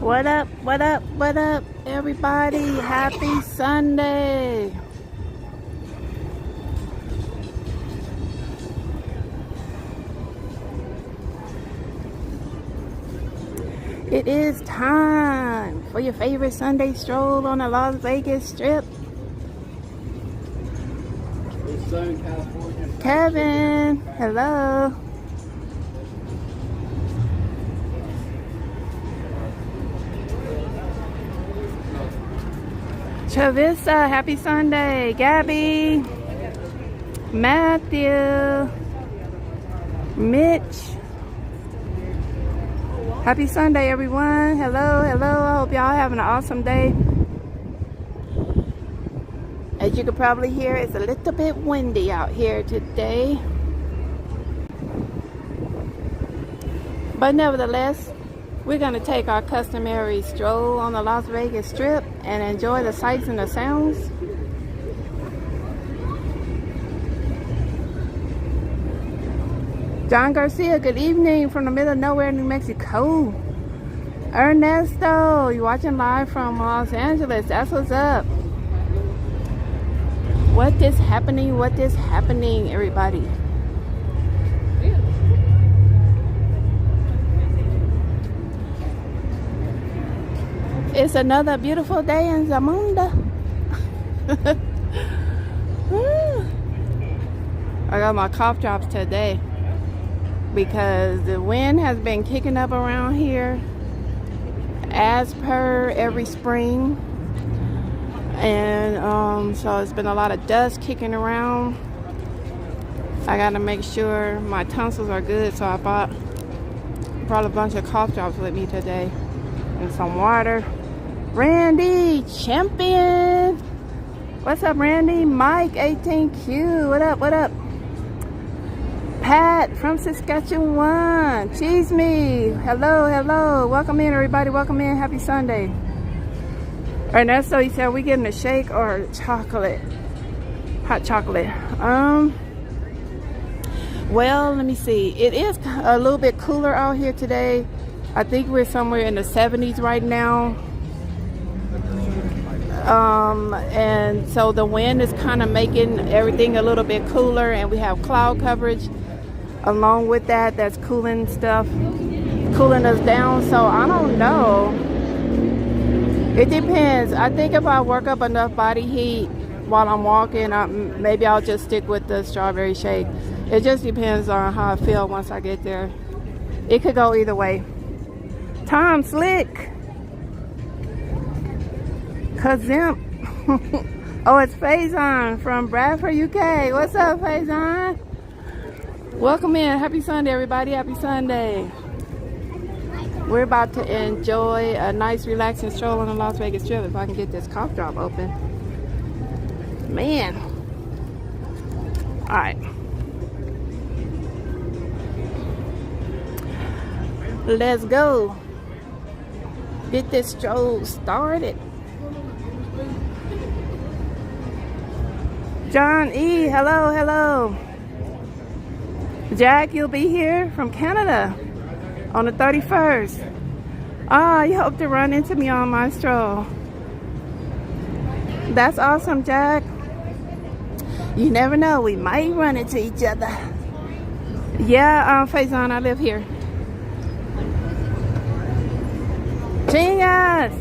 What up, what up, what up, everybody? Happy Sunday. It is time for your favorite Sunday stroll on the Las Vegas Strip. Kevin, hello. Chavissa, happy Sunday. Gabby, Matthew, Mitch. Happy Sunday, everyone. Hello, hello. I hope y'all having an awesome day. As you can probably hear, it's a little bit windy out here today. But nevertheless, we're going to take our customary stroll on the Las Vegas Strip and enjoy the sights and the sounds. John Garcia, good evening from the middle of nowhere, New Mexico. Ernesto, you watching live from Los Angeles. That's what's up. What is happening? What is happening, everybody? It's another beautiful day in Zamunda. I got my cough drops today because the wind has been kicking up around here as per every spring. And so it's been a lot of dust kicking around. I gotta make sure my tonsils are good, so I brought a bunch of cough drops with me today and some water. Randy, champion. What's up, Randy? Mike, 18Q. What up, what up? Pat from Saskatchewan. Cheese me. Hello, hello. Welcome in, everybody. Welcome in. Happy Sunday. Ernesto, he said, we getting a shake or chocolate? Hot chocolate. Well, let me see. It is a little bit cooler out here today. I think we're somewhere in the 70s right now. And so the wind is kind of making everything a little bit cooler, and we have cloud coverage along with that. That's cooling us down. So I don't know. It depends. I think if I work up enough body heat while I'm walking, maybe I'll just stick with the strawberry shake. It just depends on how I feel once I get there. It could go either way. Tom Slick. Kazimp. Oh, it's Faison from Bradford, UK. What's up, Faison? Welcome in. Happy Sunday, everybody. Happy Sunday. We're about to enjoy a nice, relaxing stroll on the Las Vegas Strip. If I can get this cough drop open. Man. All right. Let's go. Get this stroll started. John E, hello, hello. Jack, you'll be here from Canada on the 31st. You hope to run into me on my stroll. That's awesome, Jack. You never know, we might run into each other. Yeah, Faison, I live here. Chingas!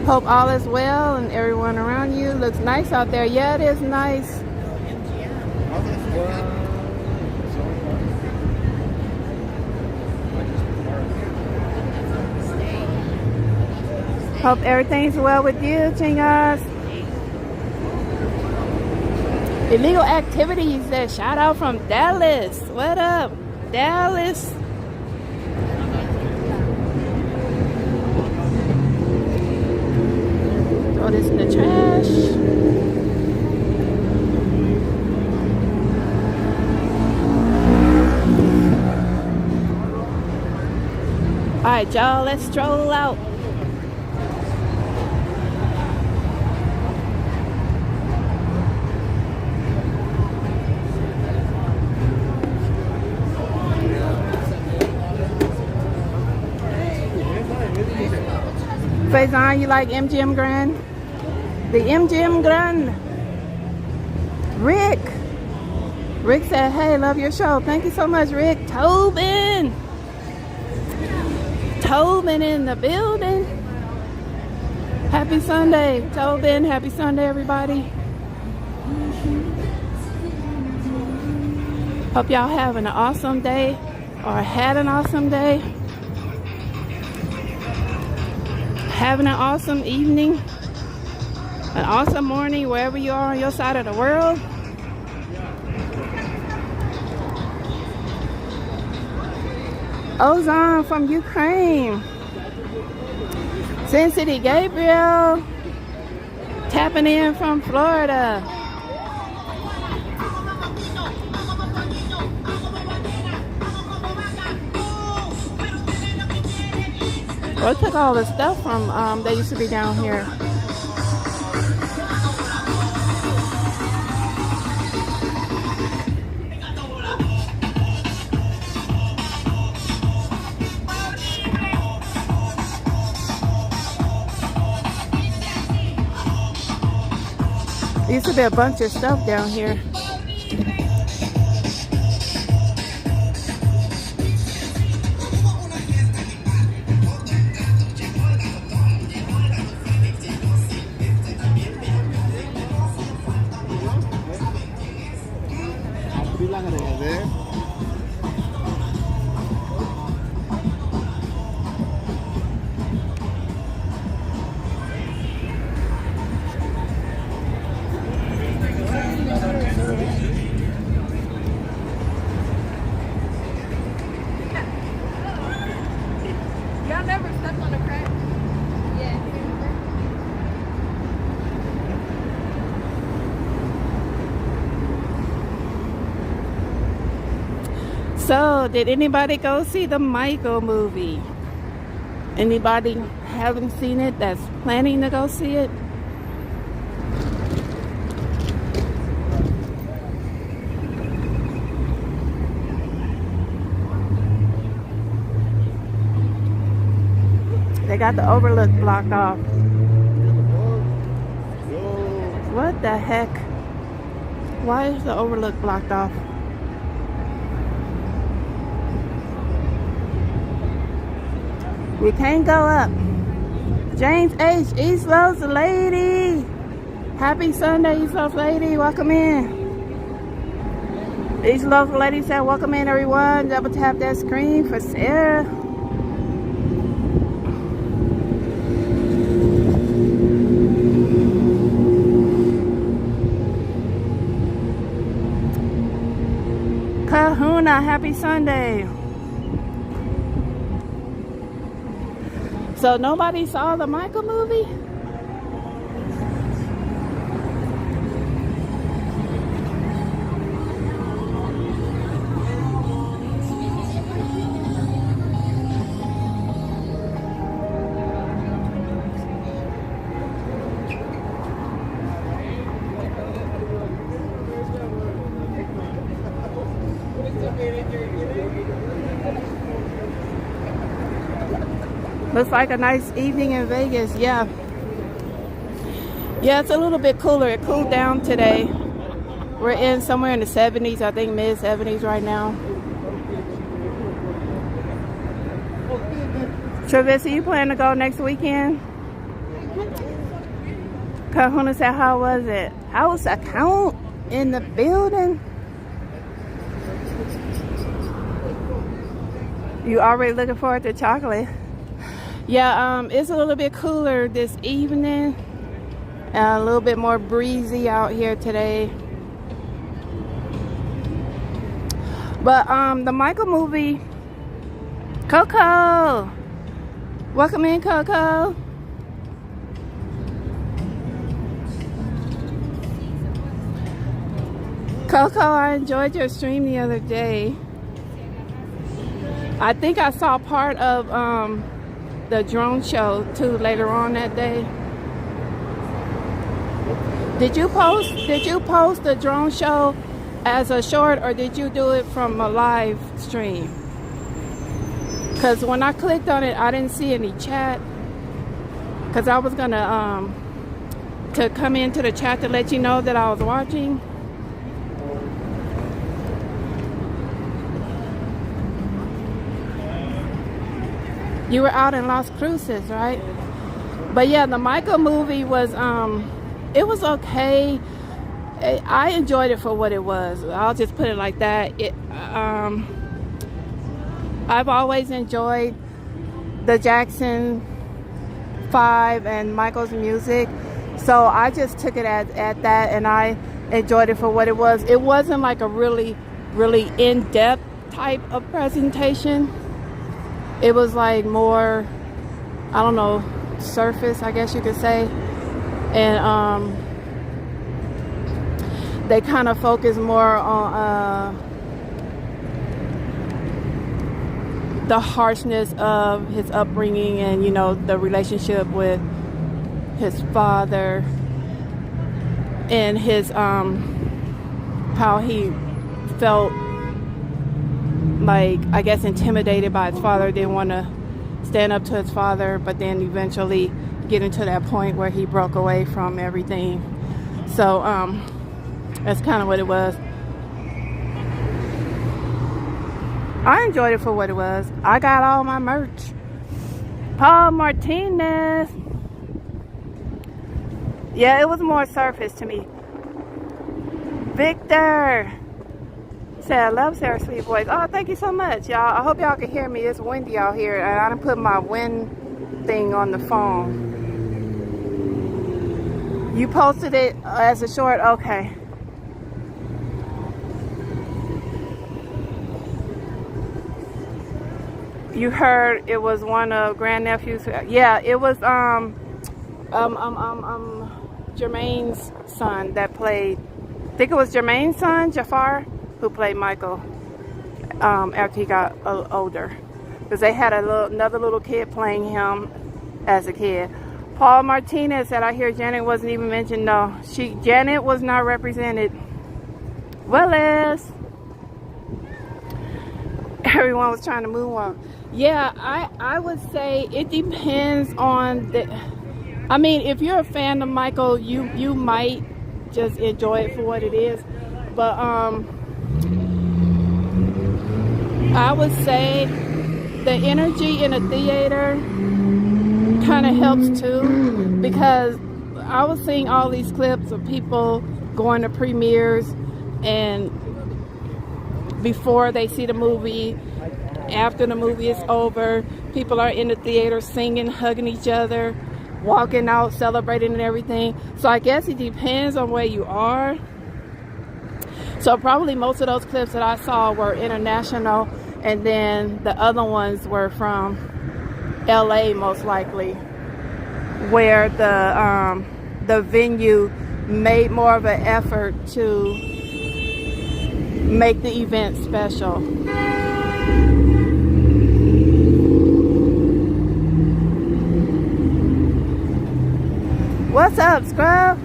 Hope all is well and everyone around you. Looks nice out there. Yeah, it is nice. Hope everything's well with you, Chingas. Illegal activities. Shout out from Dallas. What up, Dallas? Throw this in the trash. All right, y'all, let's stroll out. Faison, you like MGM Grand? The MGM Grand. Rick. Rick said, hey, love your show. Thank you so much, Rick. Tobin. Tobin in the building. Happy Sunday, Tobin. Happy Sunday, everybody. Hope y'all having an awesome day or had an awesome day. Having an awesome evening, an awesome morning, wherever you are on your side of the world. Ozan from Ukraine. Sin City Gabriel. Tapping in from Florida. Well, I took all the stuff from that used to be down here. There used to be a bunch of stuff down here. Y'all never stepped on a crack? Yeah. So, did anybody go see the Michael movie? Anybody haven't seen it that's planning to go see it? They got the overlook blocked off. What the heck? Why is the overlook blocked off? We can't go up. James H. East Los Lady. Happy Sunday, East Los Lady. Welcome in. East Los Lady said, welcome in, everyone. Double tap that screen for Sarah. Kahuna, happy Sunday. So nobody saw the Michael movie? Looks like a nice evening in Vegas. Yeah, it's a little bit cooler. It cooled down today. We're in somewhere in the 70s, I think mid 70s right now. Travissa, you plan to go next weekend? Kahuna said, how was it? House account in the building? You already looking forward to chocolate? Yeah, it's a little bit cooler this evening. A little bit more breezy out here today. But the Michael movie, Coco. Welcome in, Coco. Coco, I enjoyed your stream the other day. I think I saw part of the drone show too later on that day. Did you post the drone show as a short, or did you do it from a live stream? Because when I clicked on it, I didn't see any chat. because I was gonna to come into the chat to let you know that I was watching. You were out in Las Cruces, right? But yeah, the Michael movie was it was okay. I enjoyed it for what it was. I'll just put it like that. I've always enjoyed the Jackson 5 and Michael's music, so I just took it at that, and I enjoyed it for what it was. It wasn't like a really in-depth type of presentation. It was like more, I don't know, surface, I guess you could say. And they kind of focus more on the harshness of his upbringing, and you know, the relationship with his father, and his how he felt like, I guess, intimidated by his father, didn't want to stand up to his father, but then eventually getting to that point where he broke away from everything. So that's kind of what it was. I enjoyed it for what it was. I got all my merch. Paul Martinez. Yeah, it was more surface to me. Victor said, I love Sarah's sweet voice. Oh, thank you so much, y'all. I hope y'all can hear me. It's windy out here, and I done put my wind thing on the phone. You posted it as a short? Okay. You heard it was one of grandnephews. Yeah, it was Jermaine's son that played. I think it was Jermaine's son, Jafar, who played Michael after he got older, because they had another little kid playing him as a kid. Paul Martinez said, I hear Janet wasn't even mentioned. No, Janet was not represented. Willis. Everyone was trying to move on. Yeah, I would say it depends on the. I mean, if you're a fan of Michael, you might just enjoy it for what it is. But I would say the energy in a theater kind of helps too, because I was seeing all these clips of people going to premieres, and before they see the movie, after the movie is over, people are in the theater singing, hugging each other, walking out, celebrating and everything. So I guess it depends on where you are. So probably most of those clips that I saw were international, and then the other ones were from LA, most likely, where the venue made more of an effort to make the event special. What's up, Scrub?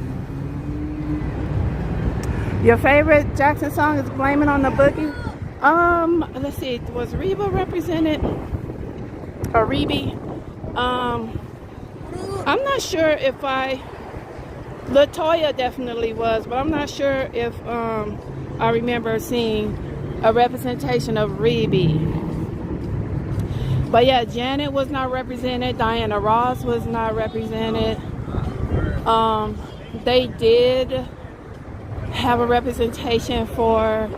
Your favorite Jackson song is Blame It on the Boogie? Let's see, was Reba represented? Or Reby? I'm not sure if Latoya definitely was, but I'm not sure if I remember seeing a representation of Reby. But yeah, Janet was not represented. Diana Ross was not represented. They did have a representation for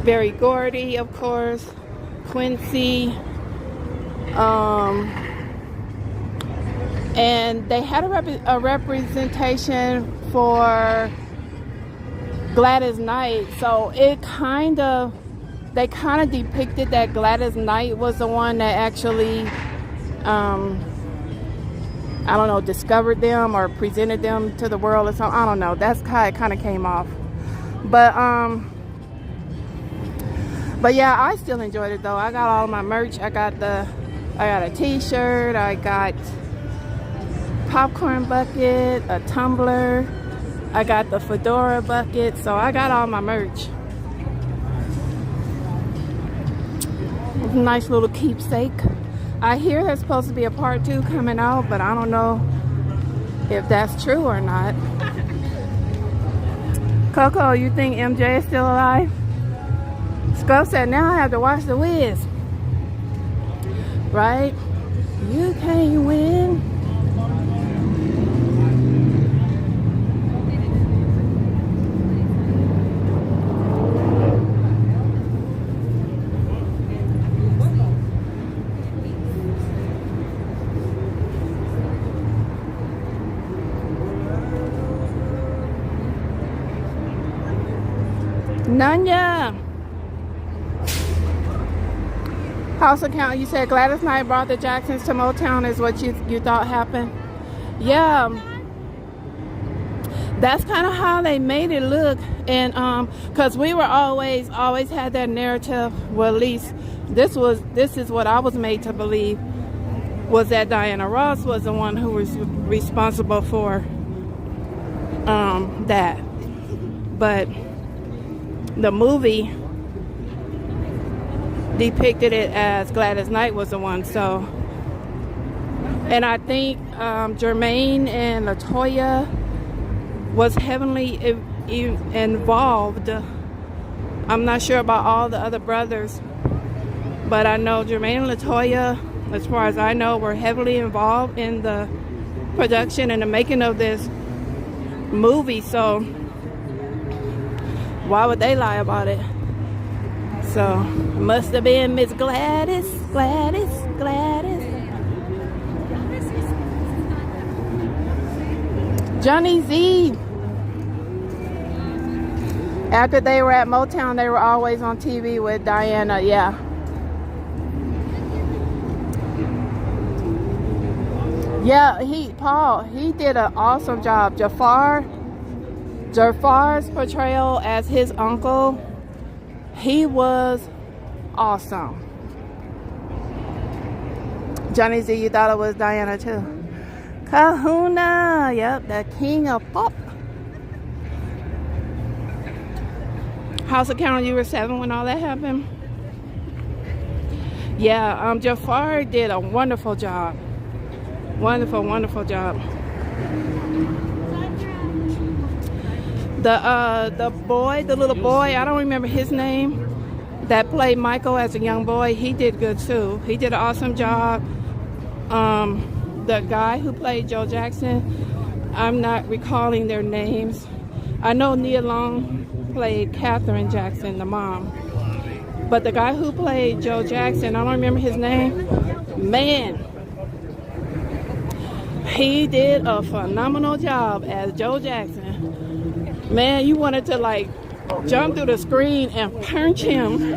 Berry Gordy, of course, Quincy, and they had a representation for Gladys Knight. So they kind of depicted that Gladys Knight was the one that actually I don't know, discovered them or presented them to the world or something. I don't know. That's how it kind of came off. But yeah, I still enjoyed it though. I got all my merch. I got a t-shirt. I got popcorn bucket, a tumbler. I got the fedora bucket. So I got all my merch. Nice little keepsake. I hear there's supposed to be a part 2 coming out, but I don't know if that's true or not. Coco, you think MJ is still alive? Scrub said, now I have to watch The Wiz. Right? You can't win. Nanya. House account, you said Gladys Knight brought the Jacksons to Motown is what you thought happened? Yeah. That's kind of how they made it look. And because we were always had that narrative, well, at least this is what I was made to believe, was that Diana Ross was the one who was responsible for that. But the movie depicted it as Gladys Knight was the one. So, and I think Jermaine and LaToya was heavily involved. I'm not sure about all the other brothers, but I know Jermaine and LaToya, as far as I know, were heavily involved in the production and the making of this movie. So why would they lie about it? So must have been Miss Gladys. Johnny Z. After they were at Motown, they were always on TV with Diana. Yeah. Yeah, Paul did an awesome job. Jafar's portrayal as his uncle, he was awesome. Johnny Z, you thought it was Diana too. Kahuna, yep, the king of pop. House account, you were 7 when all that happened. Yeah, Jafar did a wonderful job. Wonderful job. The little boy, I don't remember his name, that played Michael as a young boy, he did good too. He did an awesome job. The guy who played Joe Jackson, I'm not recalling their names. I know Nia Long played Katherine Jackson, the mom. But the guy who played Joe Jackson, I don't remember his name. Man, he did a phenomenal job as Joe Jackson. Man, you wanted to like jump through the screen and punch him.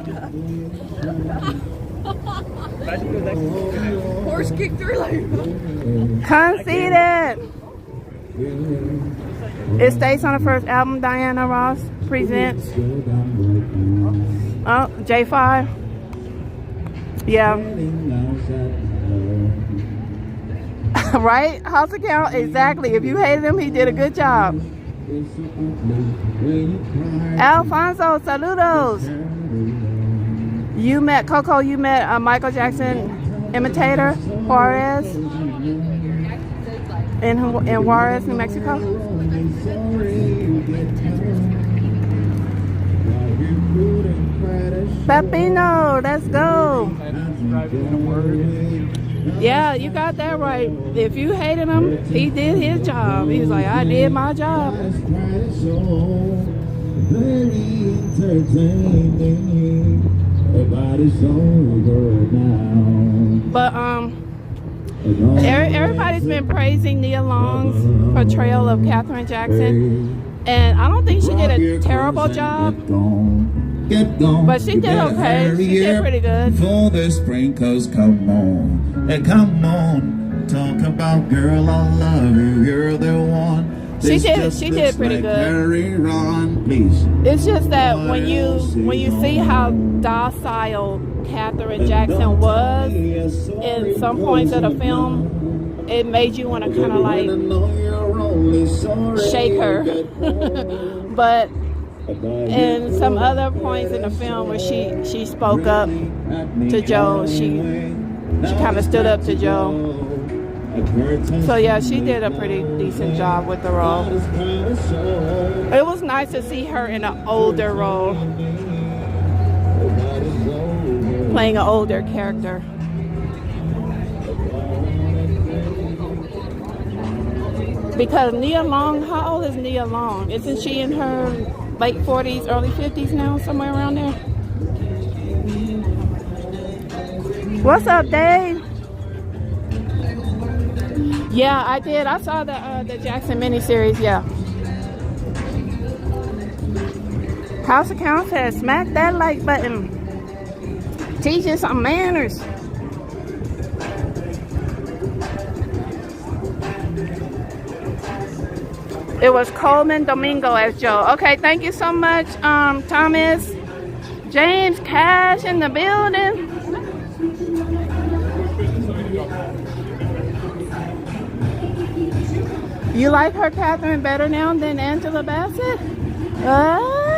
Horse kick through like. Conceited. It states on the first album Diana Ross presents. Oh, J5. Yeah. Right? House account, exactly. If you hated him, he did a good job. Alfonso, saludos. You met Coco, you met Michael Jackson imitator, Juarez, in Juarez, New Mexico. Pepino, let's go. Yeah, you got that right. If you hated him, he did his job. He was like, I did my job. But everybody's been praising Nia Long's portrayal of Katherine Jackson, and I don't think she did a terrible job. But she did okay. She did pretty good. Before the spring, cause come on, and come on, talk about girl, I love you, you're the one. She did pretty good. It's just that when you see how docile Katherine Jackson was in some points of the film, it made you want to kind of like shake her. But in some other points in the film where she spoke up to Joe, She kind of stood up to Joe. So yeah, she did a pretty decent job with the role. It was nice to see her in an older role, playing an older character. Because Nia Long, how old is Nia Long? Isn't she in her late 40s, early 50s now, somewhere around there? What's up, Dave? Yeah, I did. I saw the Jackson miniseries. Yeah. House Account says, smack that like button. Teach you some manners. It was Coleman Domingo as Joe. Okay, thank you so much, Thomas. James Cash in the building. You like her, Catherine, better now than Angela Bassett? What?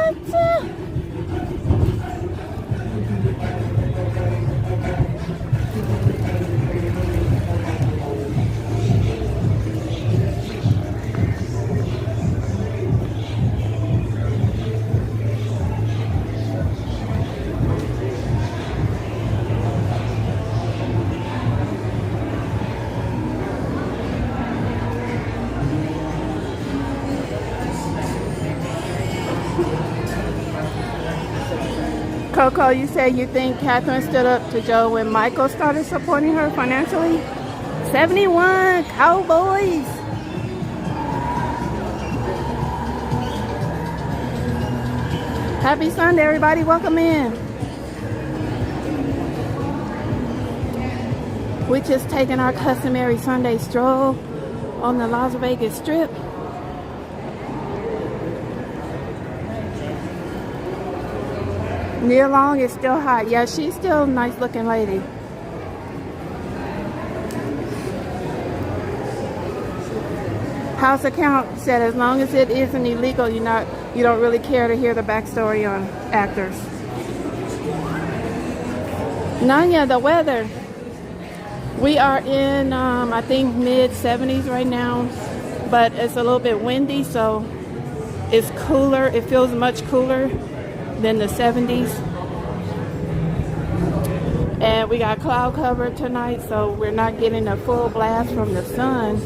Coco, you said you think Catherine stood up to Joe when Michael started supporting her financially? 71 Cowboys. Happy Sunday, everybody. Welcome in. We're just taking our customary Sunday stroll on the Las Vegas Strip. Nia Long is still hot. Yeah, she's still a nice looking lady. House Account said as long as it isn't illegal, you don't really care to hear the backstory on actors. Nanya, the weather. We are in I think mid 70s right now, but it's a little bit windy, so it's cooler. It feels much cooler than the 70s. And we got cloud cover tonight, so we're not getting a full blast from the sun.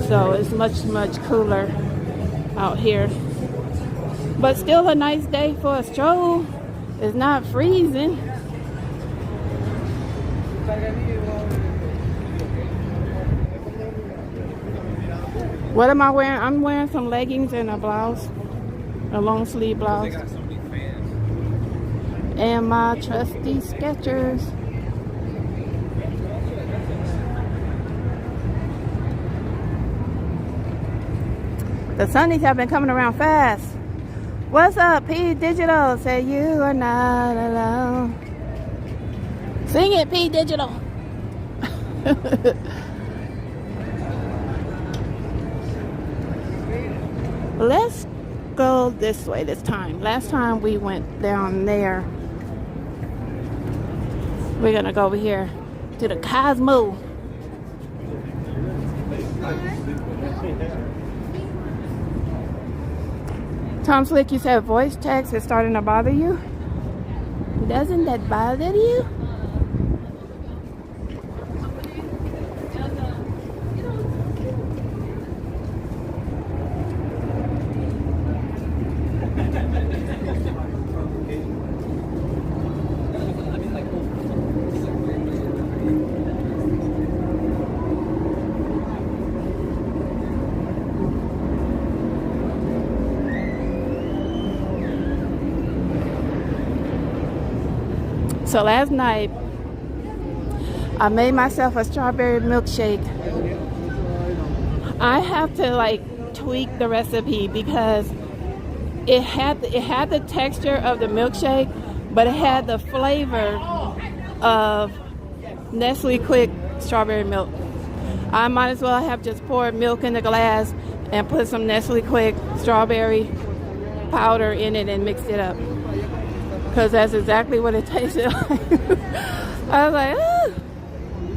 So it's much cooler out here. But still a nice day for a stroll. It's not freezing. What am I wearing? I'm wearing some leggings and a blouse. A long sleeve blouse. And my trusty Skechers. The Sundays have been coming around fast. What's up, P Digital? Say you are not alone. Sing it, P Digital. Let's go this way this time. Last time we went down there. We're gonna go over here to the Cosmo. Tom Slick, you said voice text is starting to bother you? Doesn't that bother you? So last night, I made myself a strawberry milkshake. I have to like tweak the recipe because it had the texture of the milkshake, but it had the flavor of Nestle Quick strawberry milk. I might as well have just poured milk in the glass and put some Nestle Quick strawberry powder in it and mixed it up. Because that's exactly what it tasted like. I was like, oh.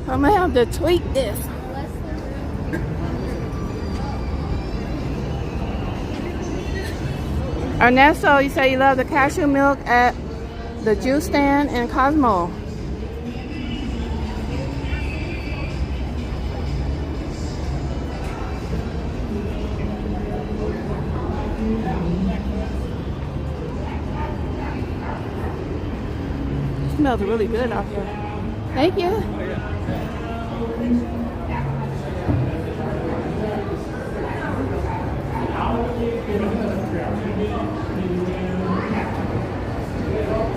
I'm gonna have to tweak this. Ernesto, you say you love the cashew milk at the juice stand in Cosmo. It smells really good out here. Thank you.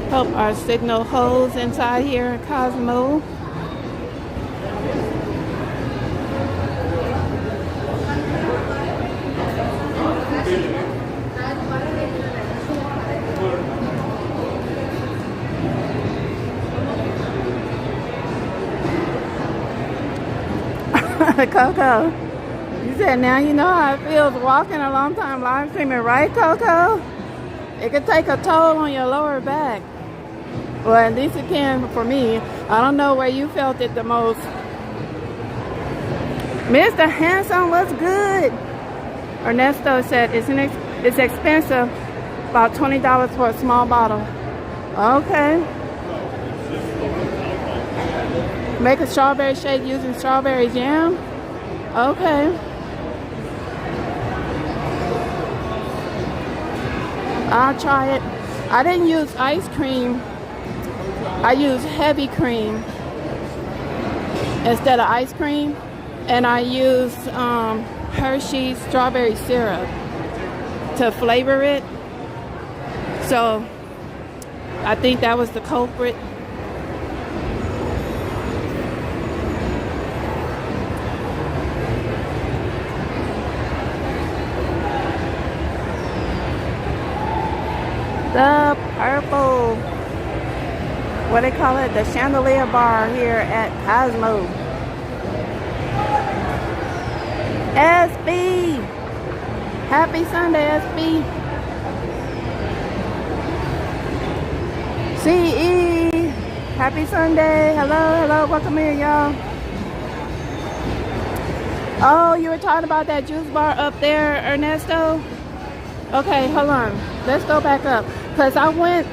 Hope our signal holds inside here in Cosmo. Coco, you said now you know how it feels walking a long time live streaming, right, Coco? It could take a toll on your lower back. Well, at least it can for me. I don't know where you felt it the most. Mr. Handsome, what's good? Ernesto said it's expensive, about $20 for a small bottle. Okay. Make a strawberry shake using strawberry jam? Okay. I'll try it. I didn't use ice cream. I used heavy cream instead of ice cream. And I used Hershey's strawberry syrup to flavor it. So I think that was the culprit. The purple, what they call it, the chandelier bar here at Cosmo. SB, happy Sunday, SB. CE, happy Sunday. Hello, welcome in, y'all. Oh, you were talking about that juice bar up there, Ernesto? Okay, hold on. Let's go back up. Because I went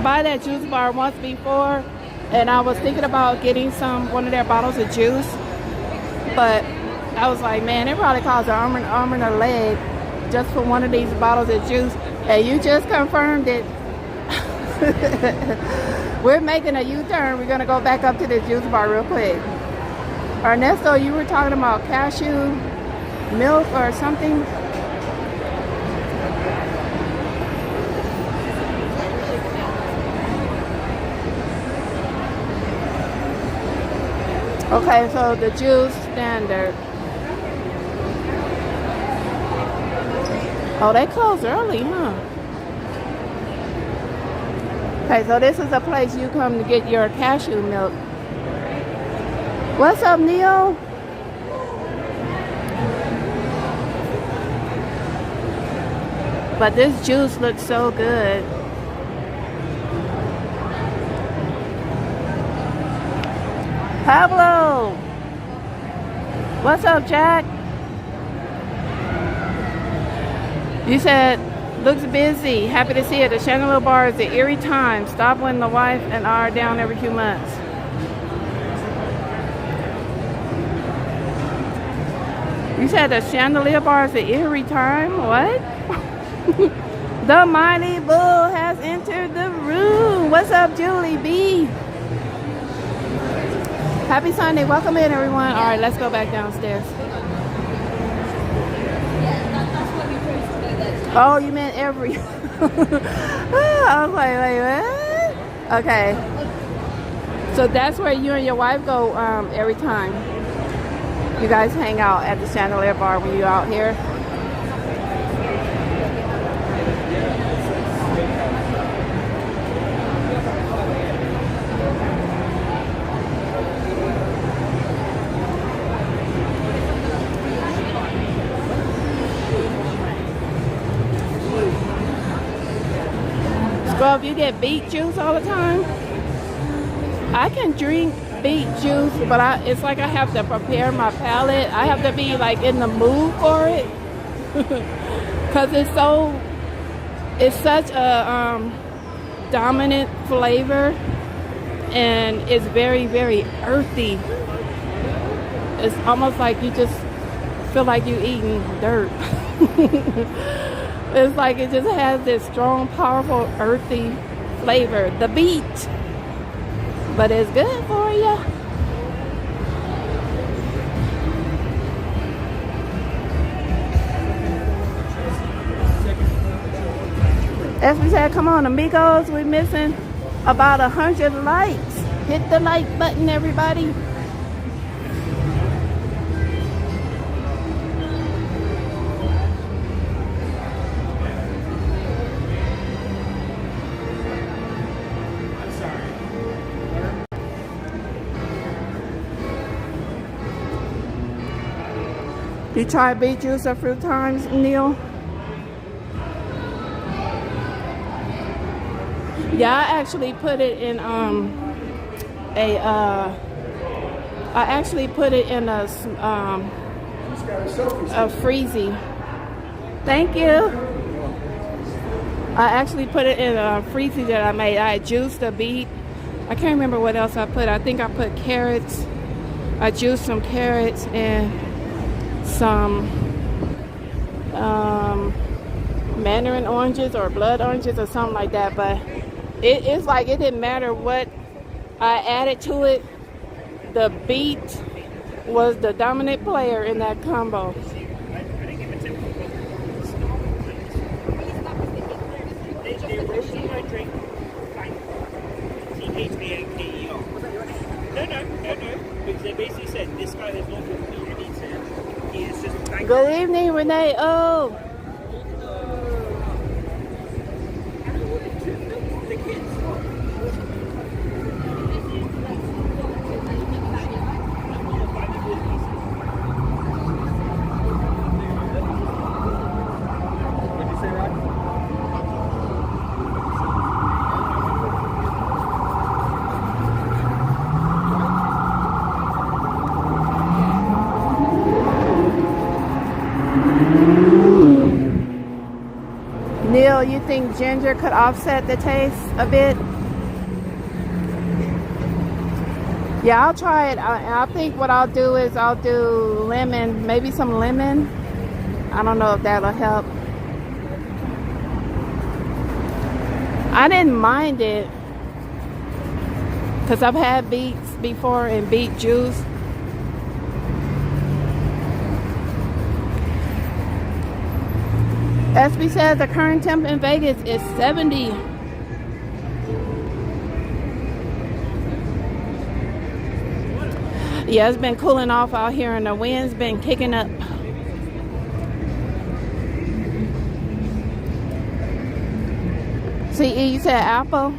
by that juice bar once before, and I was thinking about getting one of their bottles of juice. But I was like, man, it probably costs an arm and a leg just for one of these bottles of juice. And you just confirmed it. We're making a U-turn. We're going to go back up to the juice bar real quick. Ernesto, you were talking about cashew milk or something? Okay, so the juice standard. Oh, they close early, huh? Okay, so this is a place you come to get your cashew milk. What's up, Neil? But this juice looks so good. Pablo! What's up, Jack? You said, looks busy. Happy to see it. The Chandelier Bar is the eerie time. Stop when the wife and I are down every few months. You said the Chandelier Bar is the eerie time? What? The mighty bull has entered the room. What's up, Julie B? Happy Sunday. Welcome in, everyone. All right, let's go back downstairs. Oh, you meant every... I was like, wait, what? Okay. So that's where you and your wife go every time. You guys hang out at the Chandelier Bar when you're out here. Scrub, you get beet juice all the time? I can drink beet juice, but it's like I have to prepare my palate. I have to be like in the mood for it. Because it's such a dominant flavor, and it's very, very earthy. It's almost like you just feel like you're eating dirt. It's like it just has this strong, powerful, earthy flavor, the beet. But it's good for you. As we said, come on, amigos, we're missing about 100 likes. Hit the like button, everybody. You tried beet juice a few times, Neil? Yeah, I actually put it in a freezy. Thank you. I actually put it in a freezy that I made. I juiced a beet. I can't remember what else I put. I think I put carrots. I juiced some carrots and some mandarin oranges or blood oranges or something like that. But it's like it didn't matter what I added to it. The beet was the dominant player in that combo. Because they basically said this guy has no computer needs it. He is just Good evening, Renee. Oh. the kids. What'd you say, Rod? Neil, you think ginger could offset the taste a bit? Yeah, I'll try it. I think what I'll do is I'll do lemon, maybe some lemon. I don't know if that'll help. I didn't mind it because I've had beets before and beet juice. SB says the current temp in Vegas is 70. Yeah, it's been cooling off out here and the wind's been kicking up. CE, you said apple?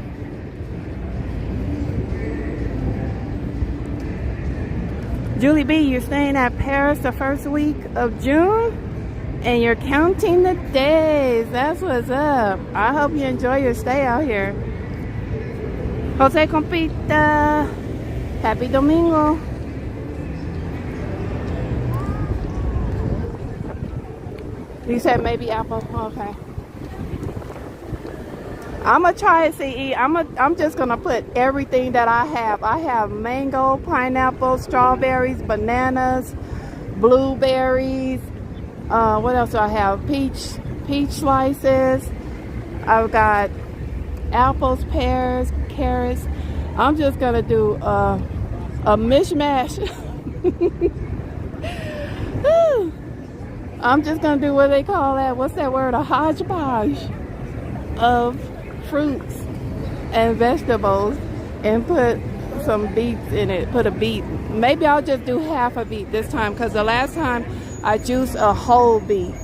Julie B, you're staying at Paris the first week of June? And you're counting the days. That's what's up. I hope you enjoy your stay out here. Jose Compita, happy Domingo. You said maybe apple. Okay. I'm gonna try it, CE. I'm just gonna put everything that I have. I have mango, pineapple, strawberries, bananas, blueberries. What else do I have? Peach slices. I've got apples, pears, carrots. I'm just gonna do a mishmash. I'm just gonna do what they call that. What's that word? A hodgepodge of fruits and vegetables, and put some beets in it. Put a beet. Maybe I'll just do half a beet this time, because the last time I juiced a whole beet.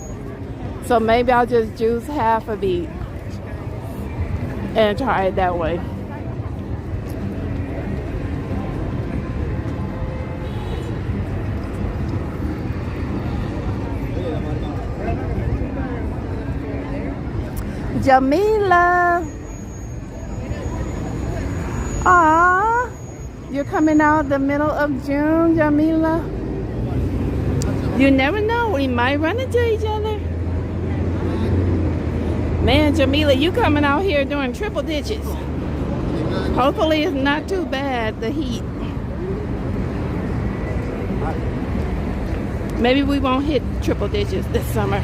So maybe I'll just juice half a beet and try it that way. Jamila. Aww. You're coming out the middle of June, Jamila. You never know. We might run into each other. Man, Jamila, you coming out here doing triple digits. Hopefully it's not too bad, the heat. Maybe we won't hit triple digits this summer.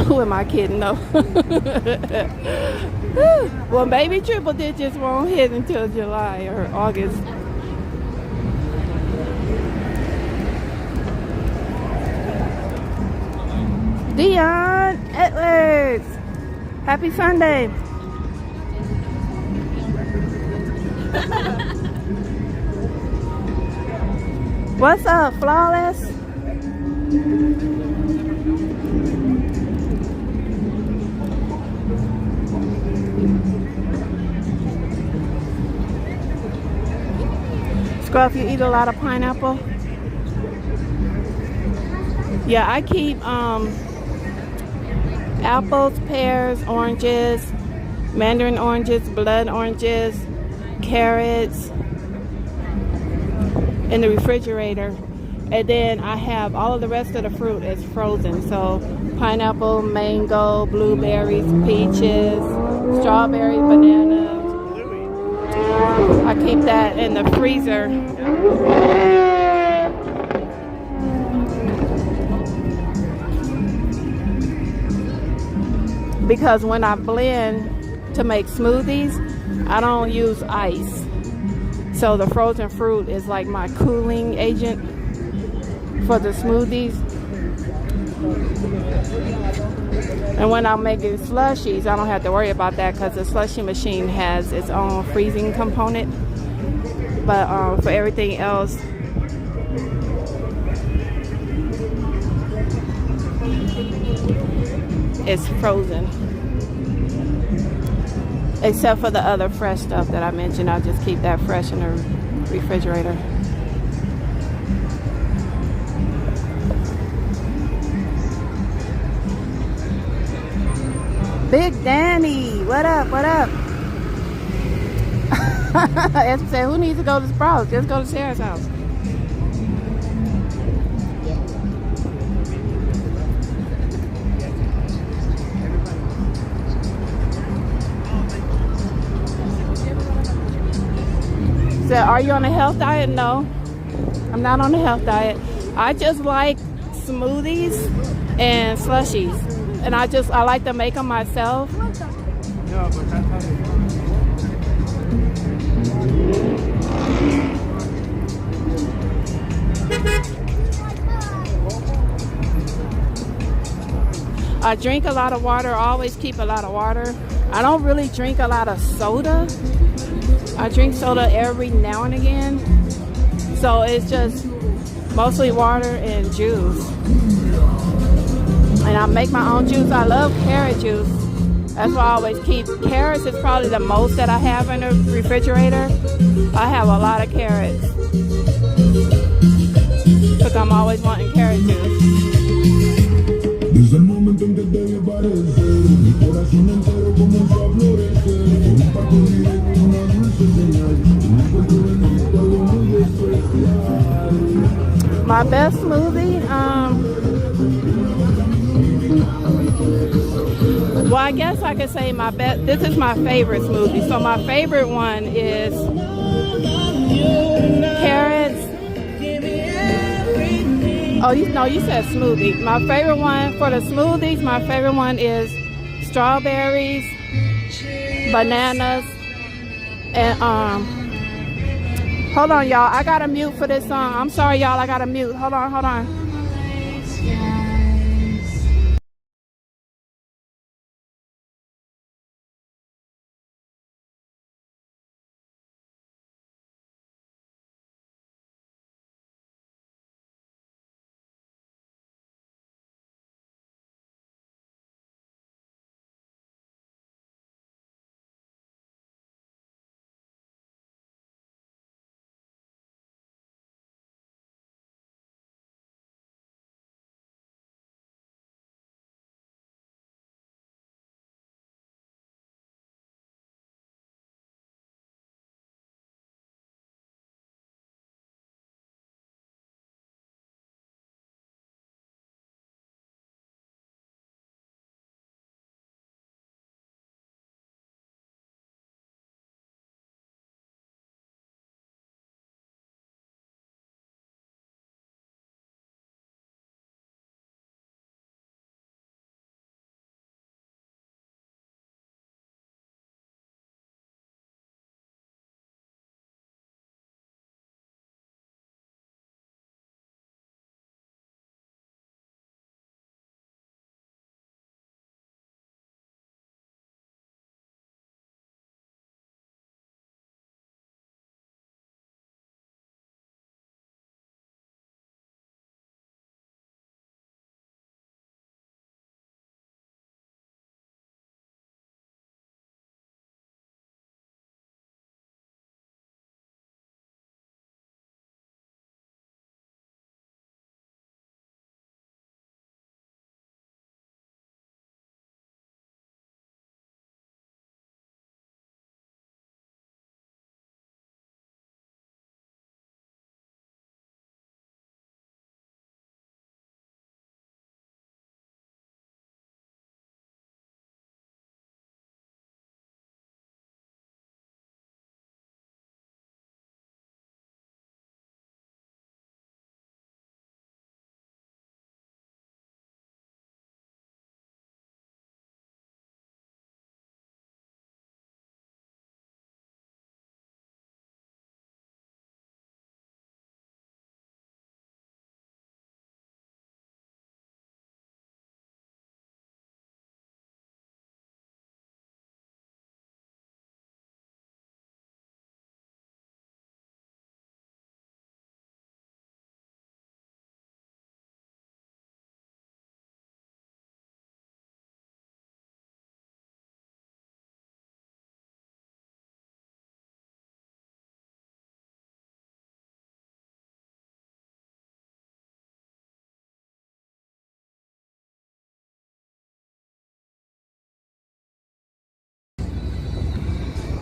Who am I kidding? No. Well, maybe triple digits won't hit until July or August. Dion Edwards, happy Sunday. What's up, Flawless? Scruff, you eat a lot of pineapple? Yeah, I keep apples, pears, oranges, mandarin oranges, blood oranges, carrots in the refrigerator. And then I have all of the rest of the fruit is frozen. So pineapple, mango, blueberries, peaches, strawberries, bananas. I keep that in the freezer. Because when I blend to make smoothies, I don't use ice. So the frozen fruit is like my cooling agent for the smoothies. And when I'm making slushies, I don't have to worry about that because the slushie machine has its own freezing component. But for everything else, it's frozen. Except for the other fresh stuff that I mentioned, I just keep that fresh in the refrigerator. Big Danny, what up, what up? As I said, who needs to go to Sprouts? Just go to Sarah's house. So, are you on a health diet? No, I'm not on a health diet. I just like smoothies and slushies. And I like to make them myself. I drink a lot of water, always keep a lot of water. I don't really drink a lot of soda. I drink soda every now and again. So it's just mostly water and juice. And I make my own juice. I love carrot juice. That's why I always keep. Carrots is probably the most that I have in the refrigerator. I have a lot of carrots. Because I'm always wanting carrot juice. Desde el momento en que te vi aparecer, mi corazón entero comenzó a florecer. Un impacto directo, una dulce señal. Me encuentro bendito, algo muy especial. My best smoothie, well, I guess I could say my best. This is my favorite smoothie. So my favorite one is carrots. Oh, you said smoothie. My favorite one for the smoothies, my favorite one is strawberries, bananas, and hold on, y'all. I gotta mute for this song. I'm sorry, y'all. I gotta mute. Hold on.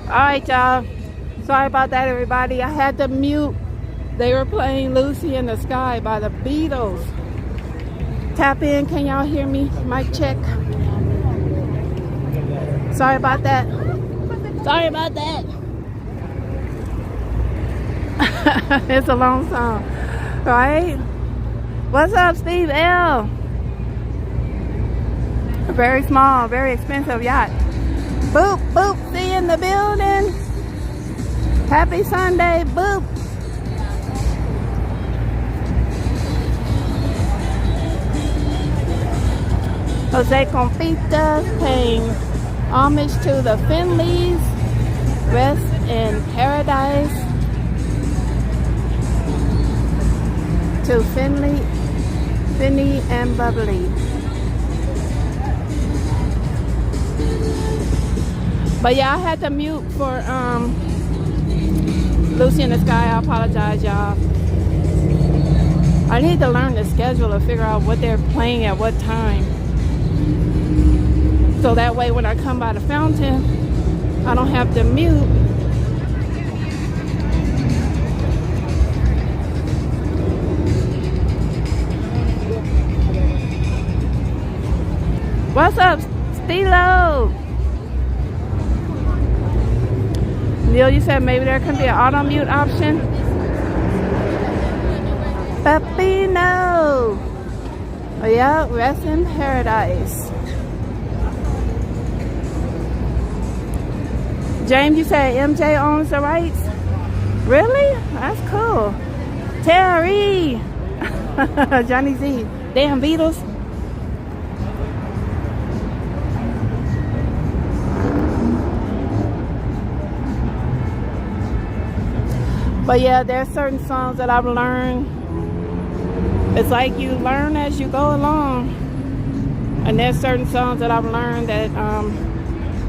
Alright, y'all. Sorry about that, everybody. I had to mute. They were playing Lucy in the Sky by the Beatles. Tap in. Can y'all hear me? Mic check. Sorry about that. Sorry about that. It's a long song. Right? What's up, Steve L? A very small, very expensive yacht. Boop, boop. See you in the building. Happy Sunday. Boop. Jose Compita paying homage to the Finleys. Rest in paradise. To Finley and Bubbly. But yeah, I had to mute for Lucy in the Sky. I apologize, y'all. I need to learn the schedule to figure out what they're playing at what time. So that way when I come by the fountain, I don't have to mute. What's up, Stilo? Neil, you said maybe there can be an auto mute option. Peppino. Oh yeah, rest in paradise. James, you said MJ owns the rights? Really? That's cool. Terry. Johnny Z. Damn Beatles. But yeah, there's certain songs that I've learned. It's like you learn as you go along. And there's certain songs that I've learned that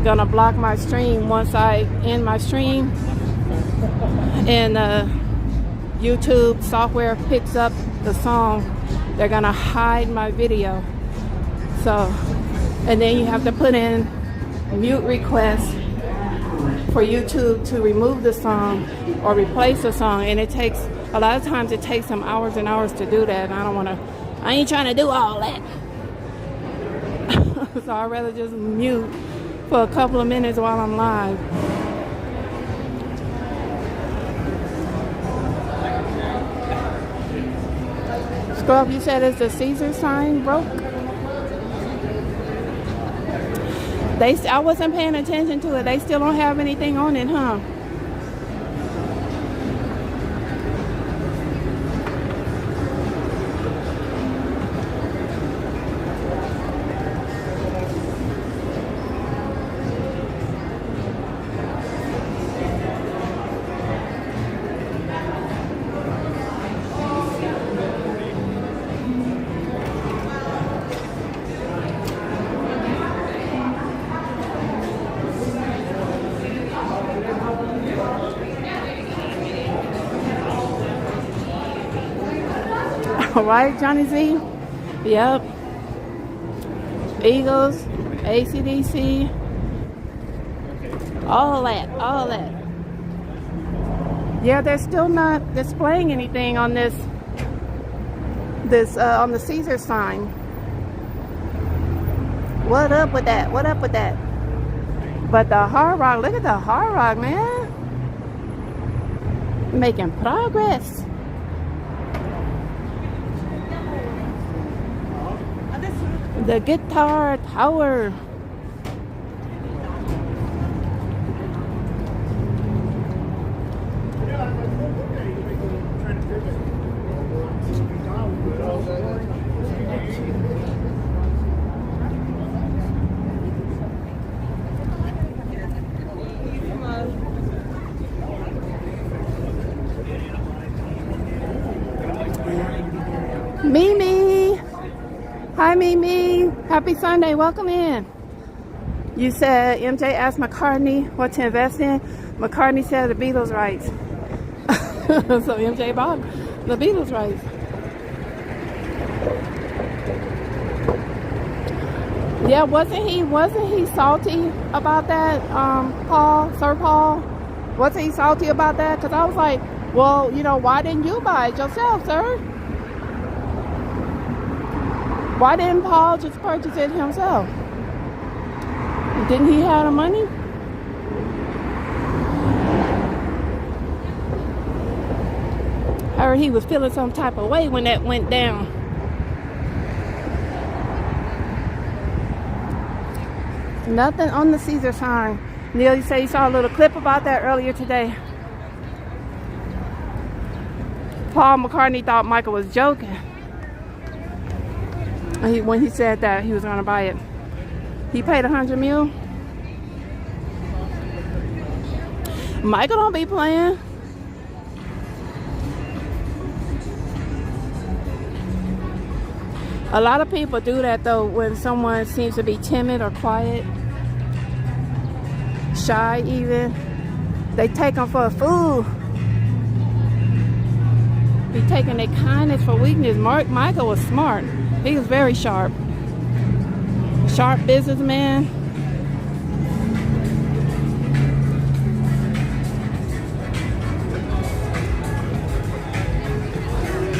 gonna block my stream once I end my stream. And YouTube software picks up the song. They're gonna hide my video. So, and then you have to put in mute requests for YouTube to remove the song or replace the song, and it takes a lot of times it takes them hours and hours to do that, and I ain't trying to do all that. So I'd rather just mute for a couple of minutes while I'm live. Scrub, you said it's the Caesar sign broke? I wasn't paying attention to it. They still don't have anything on it, huh? All right, Johnny Z. Yep. Eagles, AC/DC, all that. Yeah, they're still not displaying anything on this on the Caesar sign. What up with that? But the Hard Rock, look at the Hard Rock, man. Making progress. The Guitar Tower. Mimi. Hi, Mimi. Happy Sunday. Welcome in. You said MJ asked McCartney what to invest in. McCartney said the Beatles rights. So MJ bought the Beatles rights. Yeah, wasn't he salty about that, Sir Paul? Wasn't he salty about that? Because I was like, well, you know, why didn't you buy it yourself, sir? Why didn't Paul just purchase it himself? Didn't he have the money? I heard he was feeling some type of way when that went down. Nothing on the Caesar sign. Neil, you say you saw a little clip about that earlier today. Paul McCartney thought Michael was joking. When he said that he was going to buy it. He paid $100 million. Michael don't be playing. A lot of people do that though when someone seems to be timid or quiet, shy even. They take them for a fool. Be taking their kindness for weakness. Michael was smart. He was very sharp. Sharp businessman.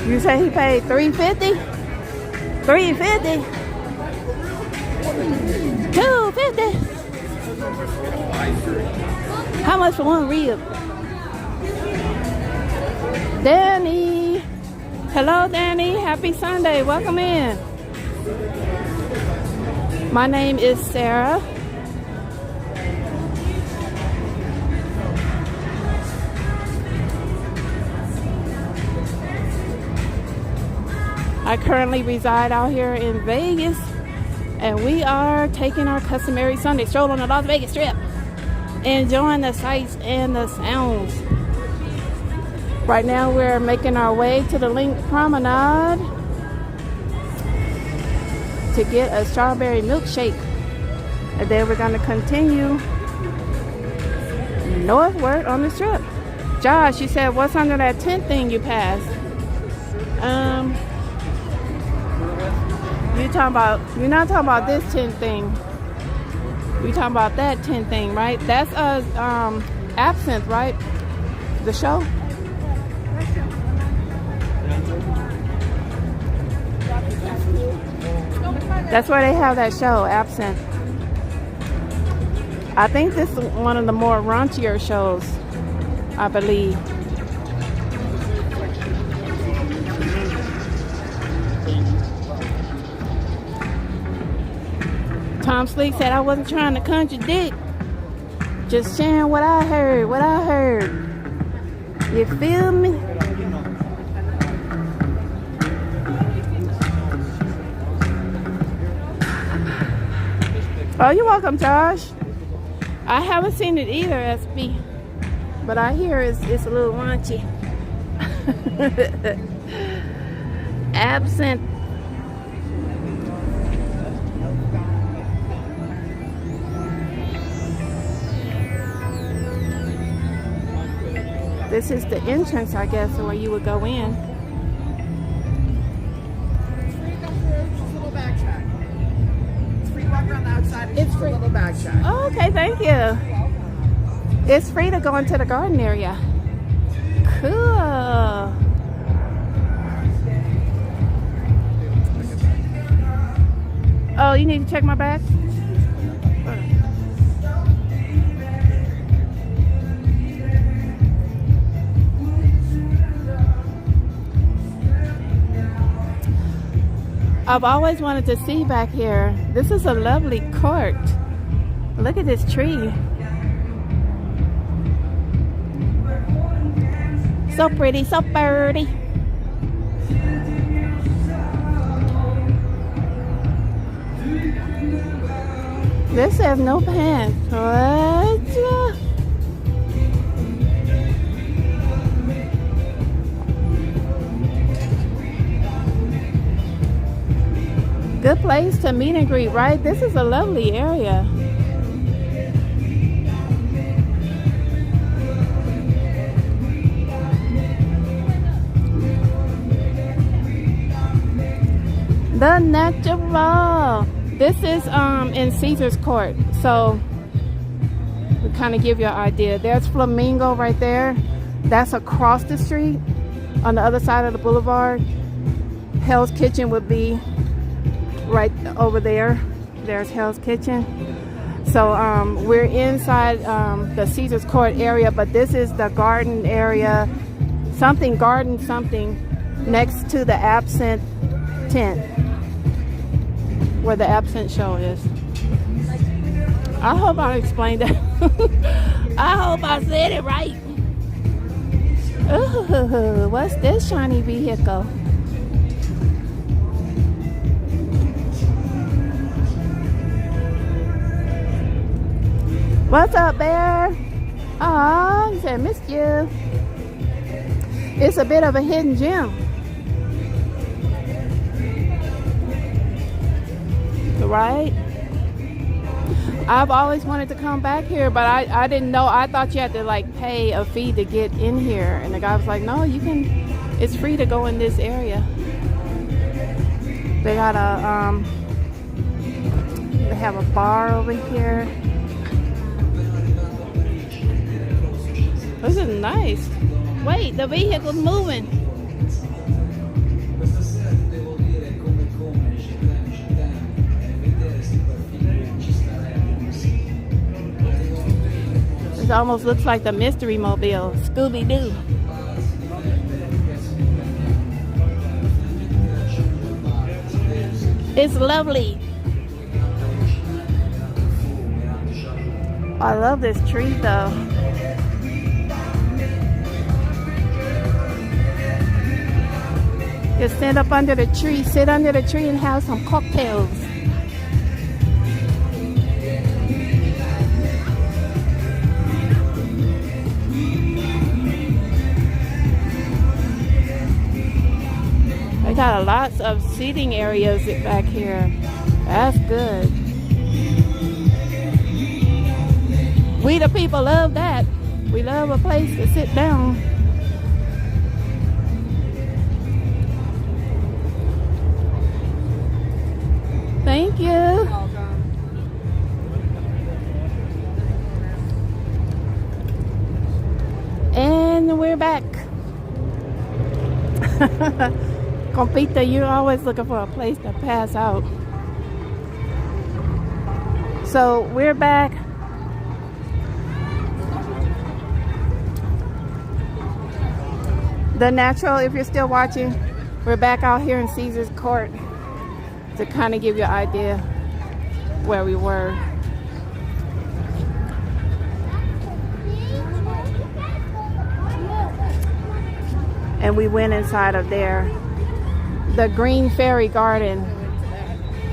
You say he paid $350? $350? $250? How much for one rib? Danny. Hello, Danny. Happy Sunday. Welcome in. My name is Sarah. I currently reside out here in Vegas, and we are taking our customary Sunday stroll on the Las Vegas Strip, enjoying the sights and the sounds. Right now we're making our way to the Link Promenade to get a strawberry milkshake, and then we're going to continue northward on the strip. Josh, you said what's under that tent thing you passed? You're not talking about this tent thing. You're talking about that tent thing, right? That's Absinthe, right? The show? That's where they have that show, Absinthe. I think this is one of the more raunchier shows, I believe. Tom Sleek said I wasn't trying to contradict, just sharing what I heard. You feel me? Oh, you're welcome, Josh. I haven't seen it either, SB, but I hear it's a little raunchy. Absinthe. This is the entrance, I guess, where you would go in. It's free. Little bag check. Oh, okay, thank you. It's free to go into the garden area. Cool. Oh, you need to check my bag? I've always wanted to see back here. This is a lovely court. Look at this tree. So pretty, so pretty. This says no pants. What? Good place to meet and greet, right? This is a lovely area. The natural. This is in Caesar's Court, so we kind of give you an idea. There's Flamingo right there. That's across the street on the other side of the boulevard. Hell's Kitchen would be right over there. There's Hell's Kitchen. So we're inside the Caesar's Court area, but this is the garden area, garden something, next to the Absinthe tent, where the Absinthe show is. I hope I explained that. I hope I said it right. Ooh, what's this shiny vehicle? What's up, Bear? Aw, he said, missed you. It's a bit of a hidden gem. Right? I've always wanted to come back here, but I didn't know. I thought you had to like pay a fee to get in here. And the guy was like, no, you can, it's free to go in this area. They got a, they have a bar over here. This is nice. Wait, the vehicle's moving. This almost looks like the Mystery Mobile, Scooby-Doo. It's lovely. I love this tree though. Just stand up under the tree, sit under the tree and have some cocktails. They got lots of seating areas back here. That's good. We the people love that. We love a place to sit down. Thank you. And we're back. Compita, you're always looking for a place to pass out. So we're back. The Natural, if you're still watching, we're back out here in Caesar's Court to kind of give you an idea where we were. And we went inside of there. The Green Fairy Garden.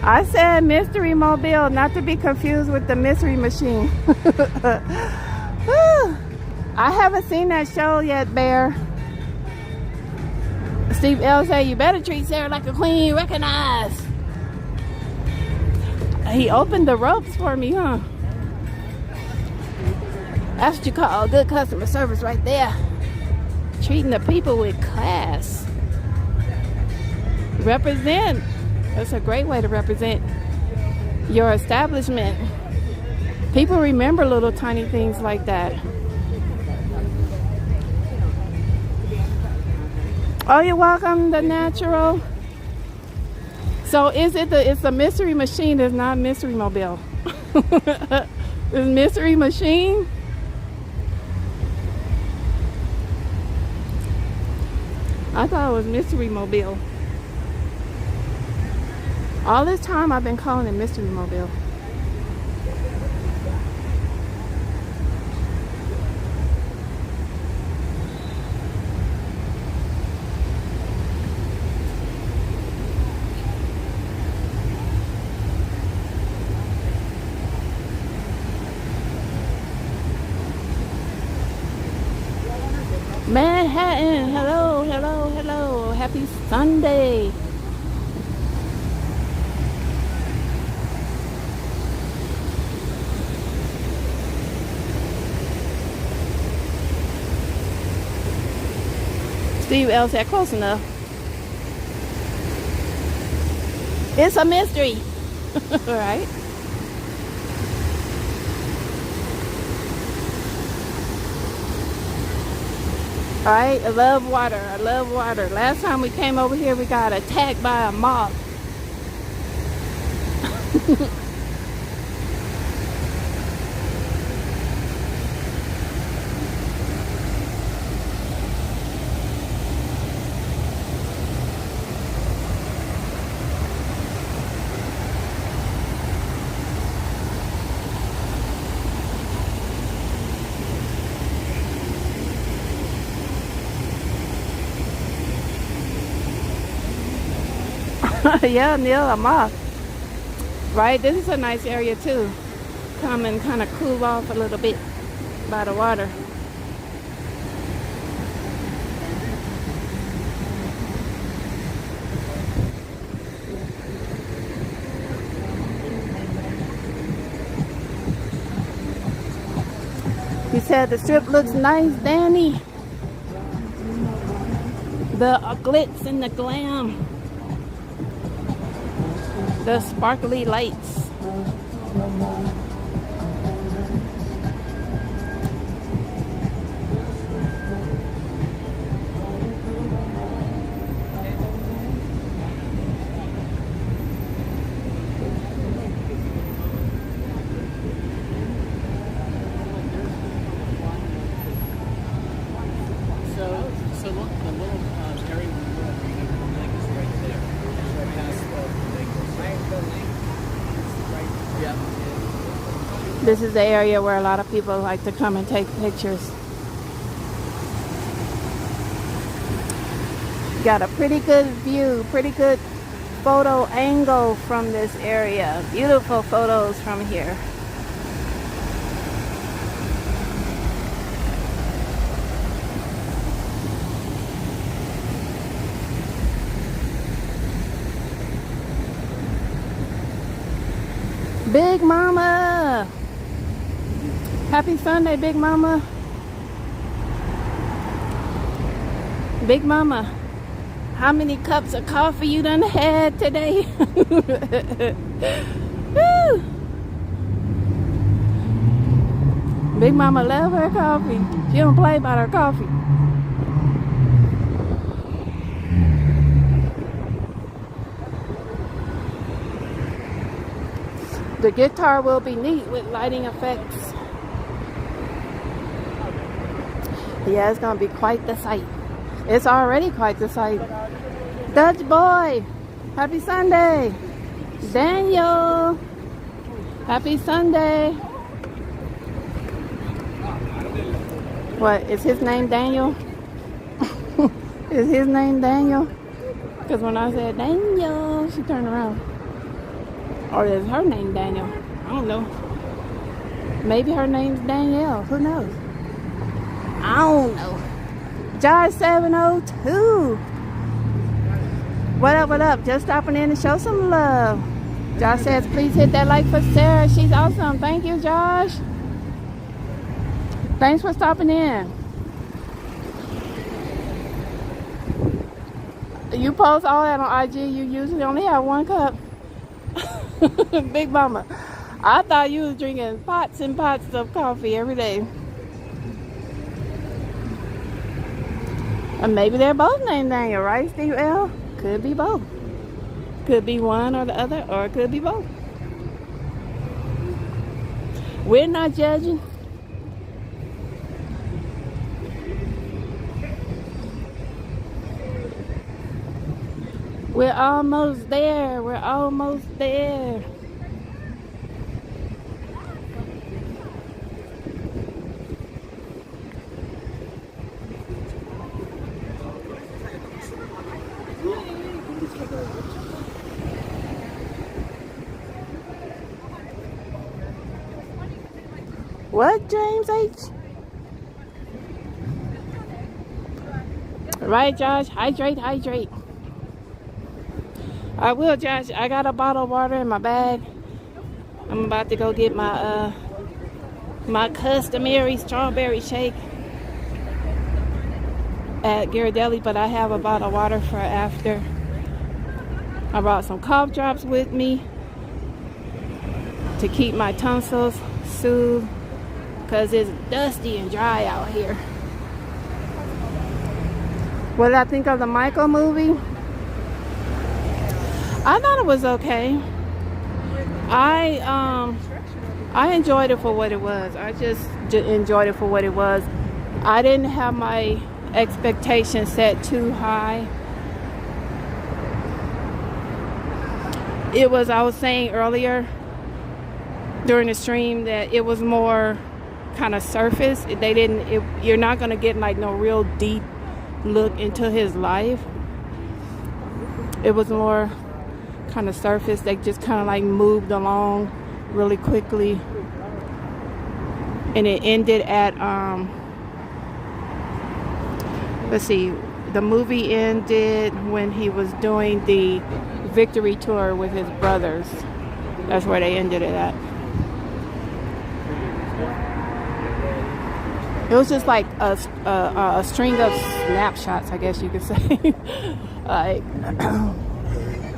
I said Mystery Mobile, not to be confused with the Mystery Machine. I haven't seen that show yet, Bear. Steve L said, you better treat Sarah like a queen, recognize. He opened the ropes for me, huh? That's what you call good customer service right there. Treating the people with class. Represent. That's a great way to represent your establishment. People remember little tiny things like that. Oh, you're welcome, The Natural. So it's a Mystery Machine, it's not Mystery Mobile. It's Mystery Machine. I thought it was Mystery Mobile. All this time I've been calling it Mystery Mobile. Manhattan, hello, hello, hello. Happy Sunday. Steve L said close enough. It's a mystery. Right? Alright, I love water. I love water. Last time we came over here, we got attacked by a moth. Yeah, Neil, a moth. Right, this is a nice area too. Come and kind of cool off a little bit by the water. You said the strip looks nice, Danny. The glitz and the glam. The sparkly lights. So look, the little area where we're reading the link is right there. It's right past the link. Yeah. This is the area where a lot of people like to come and take pictures. Got a pretty good view, pretty good photo angle from this area. Beautiful photos from here. Big Mama! Happy Sunday, Big Mama. Big Mama, how many cups of coffee you done had today? Woo! Big Mama love her coffee. She don't play about her coffee. The guitar will be neat with lighting effects. Yeah, it's gonna be quite the sight. It's already quite the sight. Dutch boy, happy Sunday. Daniel, happy Sunday. What, is his name Daniel? Is his name Daniel? Because when I said Daniel, she turned around. Or is her name Daniel? I don't know. Maybe her name's Danielle. Who knows? I don't know. Josh 702. What up, what up? Just stopping in to show some love. Josh says, please hit that like for Sarah. She's awesome. Thank you, Josh. Thanks for stopping in. You post all that on IG. You usually only have one cup. Big Mama, I thought you was drinking pots and pots of coffee every day. And maybe they're both named Daniel, right, Steve L? Could be both. Could be one or the other, or it could be both. We're not judging. We're almost there. We're almost there. What, James H? Right, Josh. Hydrate, hydrate. I will, Josh. I got a bottle of water in my bag. I'm about to go get my my customary strawberry shake at Ghirardelli, but I have a bottle of water for after. I brought some cough drops with me. to keep my tonsils soothed because it's dusty and dry out here. What did I think of the Michael movie? I thought it was okay. I enjoyed it for what it was. I just enjoyed it for what it was. I didn't have my expectations set too high. It was, I was saying earlier during the stream that it was more kind of surface. You're not going to get like no real deep look into his life. It was more kind of surface. They just kind of like moved along really quickly, and it ended at let's see, the movie ended when he was doing the victory tour with his brothers. That's where they ended it at. It was just like a string of snapshots, I guess you could say. Like,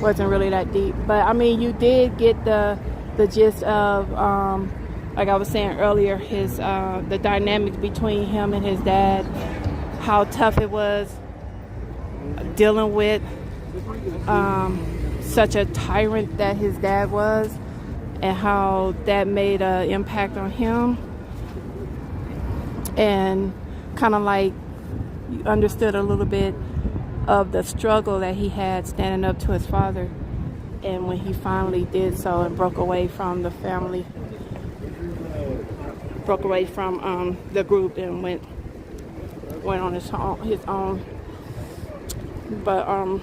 wasn't really that deep, but I mean, you did get the gist of, like I was saying earlier, his the dynamics between him and his dad, how tough it was dealing with such a tyrant that his dad was, and how that made an impact on him, and kind of like you understood a little bit of the struggle that he had standing up to his father, and when he finally did so and broke away from the family, broke away from the group and went on his own. But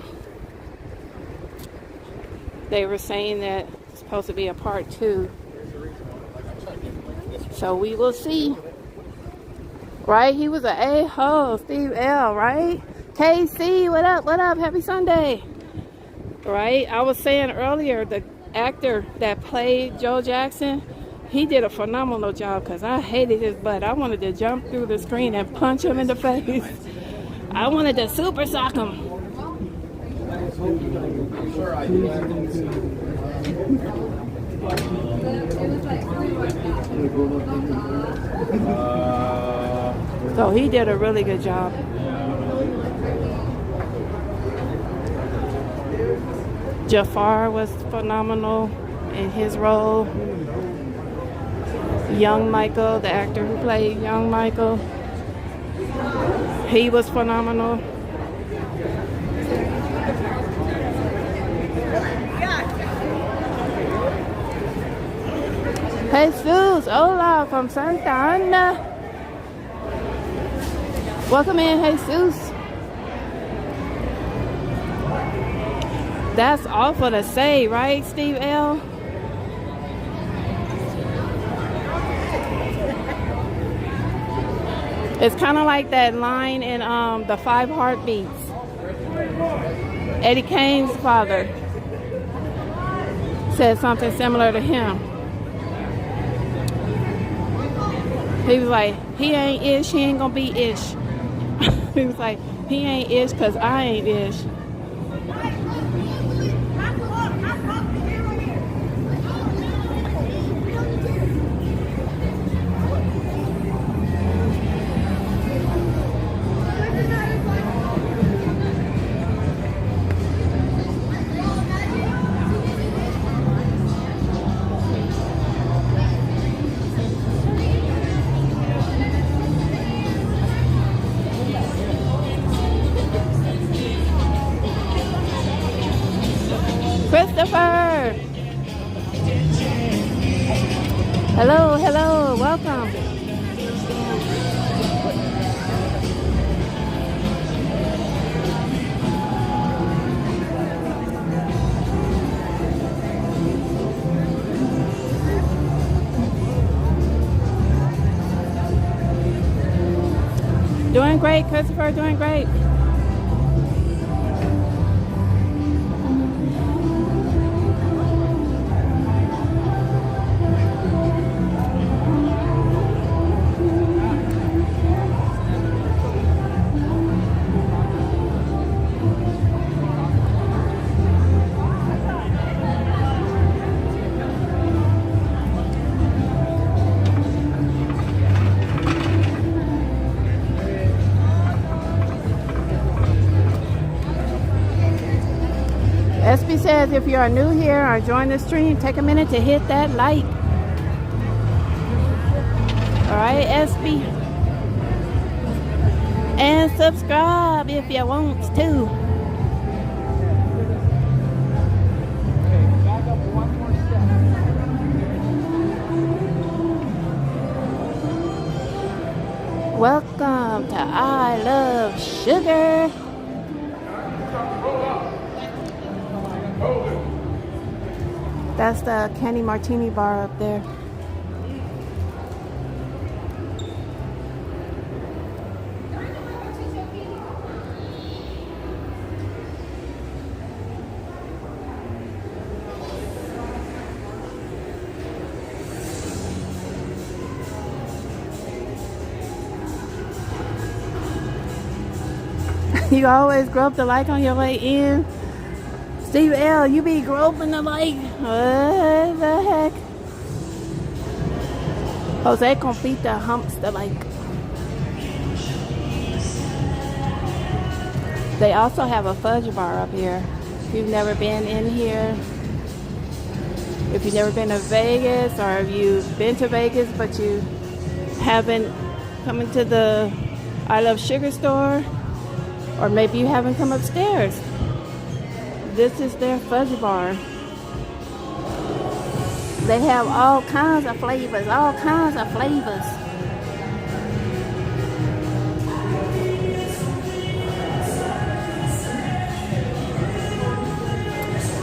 they were saying that it's supposed to be a part 2, so we will see. Right? He was an a-hole, Steve L, right? KC, what up? What up? Happy Sunday. Right? I was saying earlier, the actor that played Joe Jackson, he did a phenomenal job, because I hated his butt. I wanted to jump through the screen and punch him in the face. I wanted to super sock him. So he did a really good job. Jafar was phenomenal in his role. Young Michael, the actor who played young Michael, he was phenomenal. Jesus, hola from Santa Ana. Welcome in, Jesus. That's awful to say, right, Steve L? It's kind of like that line in the 5 Heartbeats. Eddie Kane's father said something similar to him. He was like, he ain't ish, he ain't gonna be ish. He was like, he ain't ish because I ain't ish. Christopher! Hello, hello, welcome. Doing great, Christopher, doing great. Espy says if you are new here or join the stream, take a minute to hit that like. Alright, Espy. And subscribe if you want to. Back up one more step. Welcome to I Love Sugar. That's the candy martini bar up there. You always grope the like on your way in. Steve L, you be groping the like. What the heck? Jose Compita humps the like. They also have a fudge bar up here. If you've never been in here, if you've never been to Vegas, or if you've been to Vegas but you haven't come into the I Love Sugar store, or maybe you haven't come upstairs, this is their fudge bar. They have all kinds of flavors, all kinds of flavors.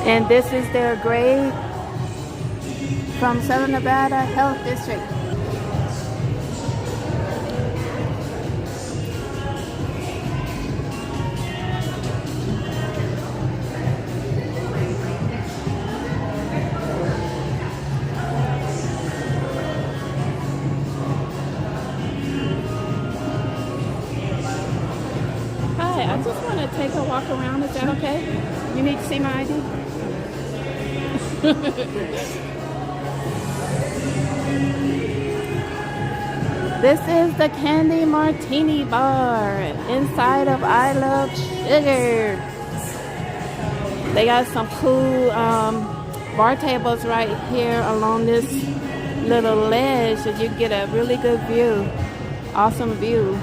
And this is their grade from Southern Nevada Health District. I just want to take a walk around. Is that okay? You need to see my ID? This is the Candy Martini Bar inside of I Love Sugar. They got some cool bar tables right here along this little ledge so you get a really good view. Awesome view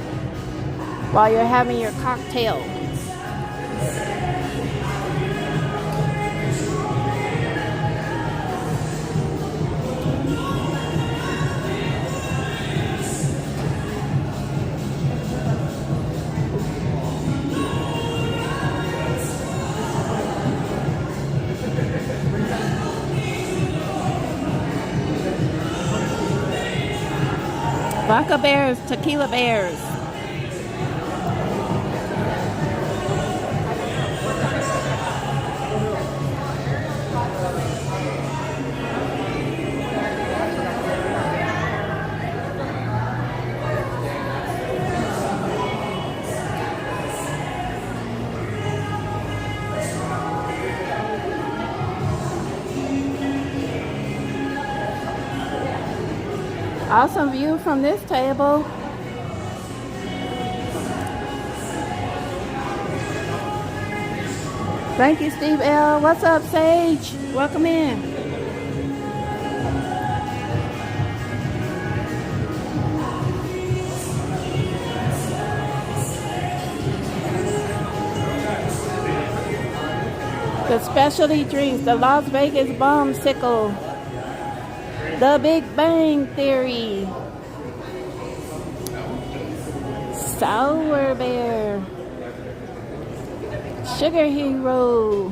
while you're having your cocktail. Vodka bears, tequila bears. Awesome view from this table. Thank you, Steve L. What's up, Sage? Welcome in. The specialty drinks, the Las Vegas Bombsicle, The Big Bang Theory, Sour Bear, Sugar Hero,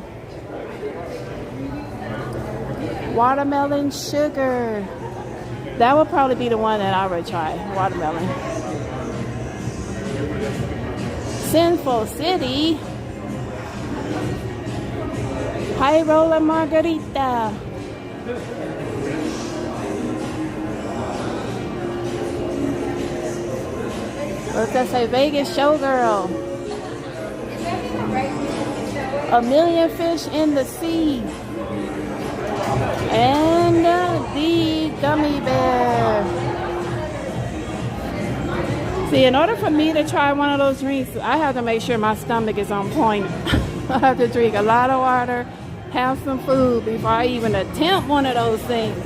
Watermelon Sugar. That would probably be the one that I would try, watermelon. Sinful City, High Roller Margarita. What's that say? Vegas Showgirl. A Million Fish in the Sea. And the Gummy Bear. See, in order for me to try one of those drinks, I have to make sure my stomach is on point. I have to drink a lot of water have some food before I even attempt one of those things.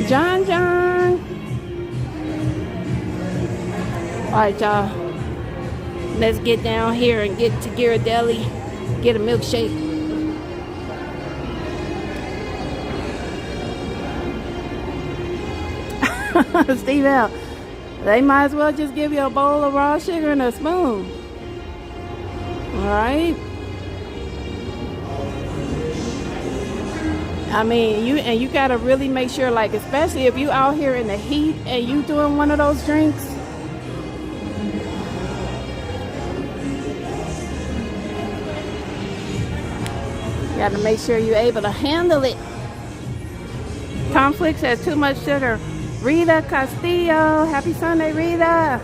John. All right, y'all. Let's get down here and get to Ghirardelli. Get a milkshake. Steve L. They might as well just give you a bowl of raw sugar and a spoon. Alright? I mean, you gotta really make sure, like, especially if you out here in the heat and you doing one of those drinks. You gotta make sure you're able to handle it. Conflict says too much sugar. Rita Castillo, happy Sunday, Rita.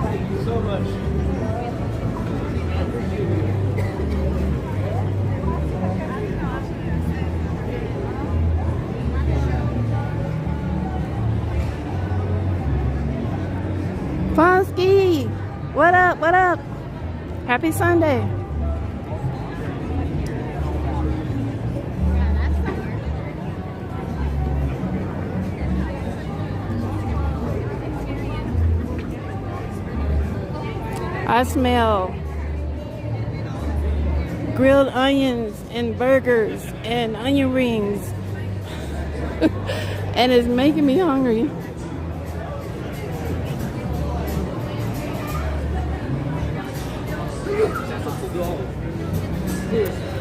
Thank you so much. Fonsky, what up, what up? Happy Sunday. I smell grilled onions and burgers and onion rings. And it's making me hungry.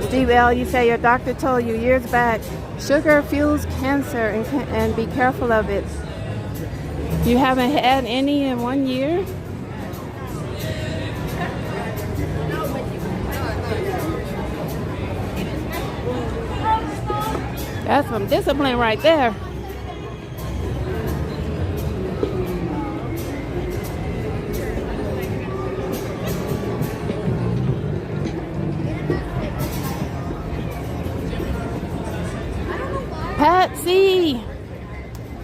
Steve L., you say your doctor told you years back, sugar fuels cancer and be careful of it. You haven't had any in 1 year? That's some discipline right there. Patsy,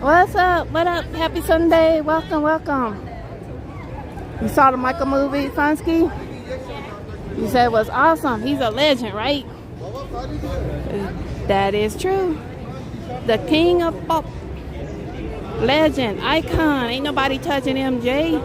what's up? What up? Happy Sunday. Welcome, welcome. You saw the Michael movie, Fonsky? You said it was awesome. He's a legend, right? That is true. The king of pop. Legend, icon. Ain't nobody touching MJ.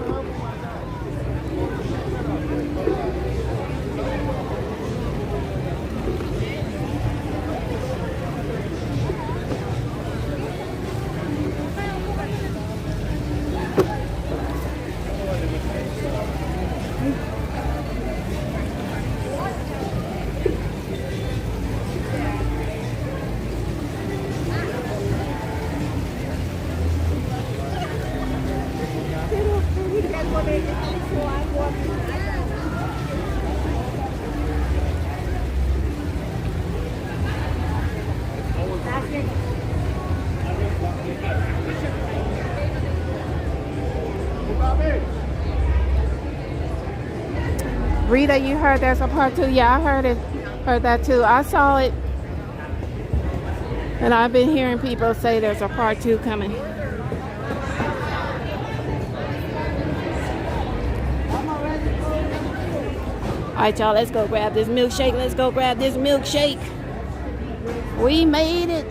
Rita, you heard there's a part 2? Yeah, I heard that too. I saw it. And I've been hearing people say there's a part 2 coming. Alright, y'all, let's go grab this milkshake. Let's go grab this milkshake. We made it.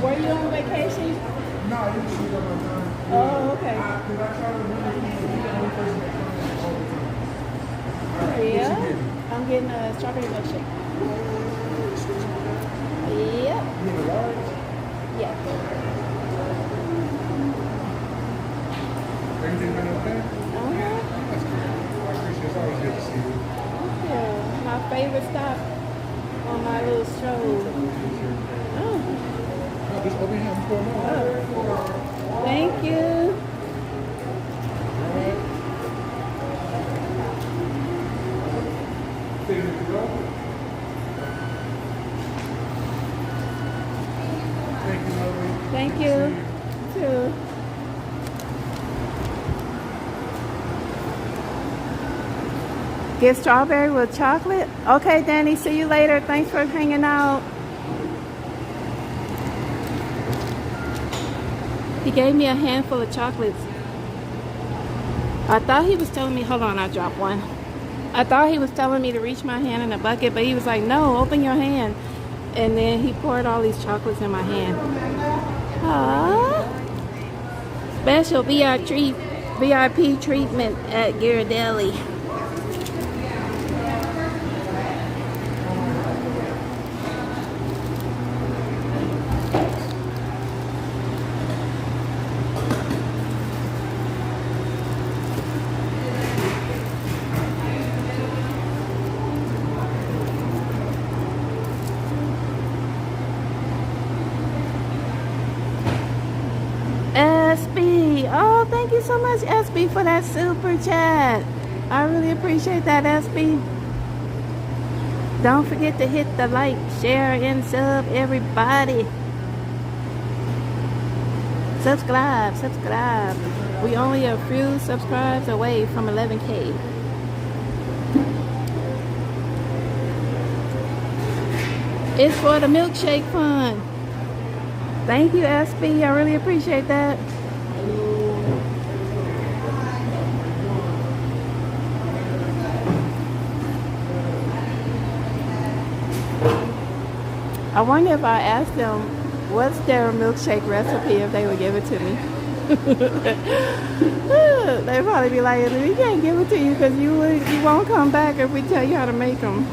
Were you on vacation? No, I didn't shoot up my time. Oh, okay. Because I try to remember the only person that comes all the time. Yeah. getting a strawberry milkshake. Yep. Yeah. Everything been okay? Uh-huh. That's good. I appreciate it. It's always good to see you. Yeah. My favorite stop on my little stroll. Oh. No, just over here for a Thank you. Thank you. Too. Get strawberry with chocolate? Okay, Danny, see you later. Thanks for hanging out. He gave me a handful of chocolates. I thought he was telling me, hold on, I dropped one. I thought he was telling me to reach my hand in a bucket, but he was like, no, open your hand. And then he poured all these chocolates in my hand. Aww. Special VIP treatment at Ghirardelli. SB, oh, thank you so much, SB, for that super chat. I really appreciate that, SB. Don't forget to hit the like, share, and sub, everybody. Subscribe. We only a few subscribes away from 11K. It's for the milkshake fund. Thank you, SB. I really appreciate that. I wonder if I asked them what's their milkshake recipe if they would give it to me. They'd probably be like, we can't give it to you because you won't come back if we tell you how to make them.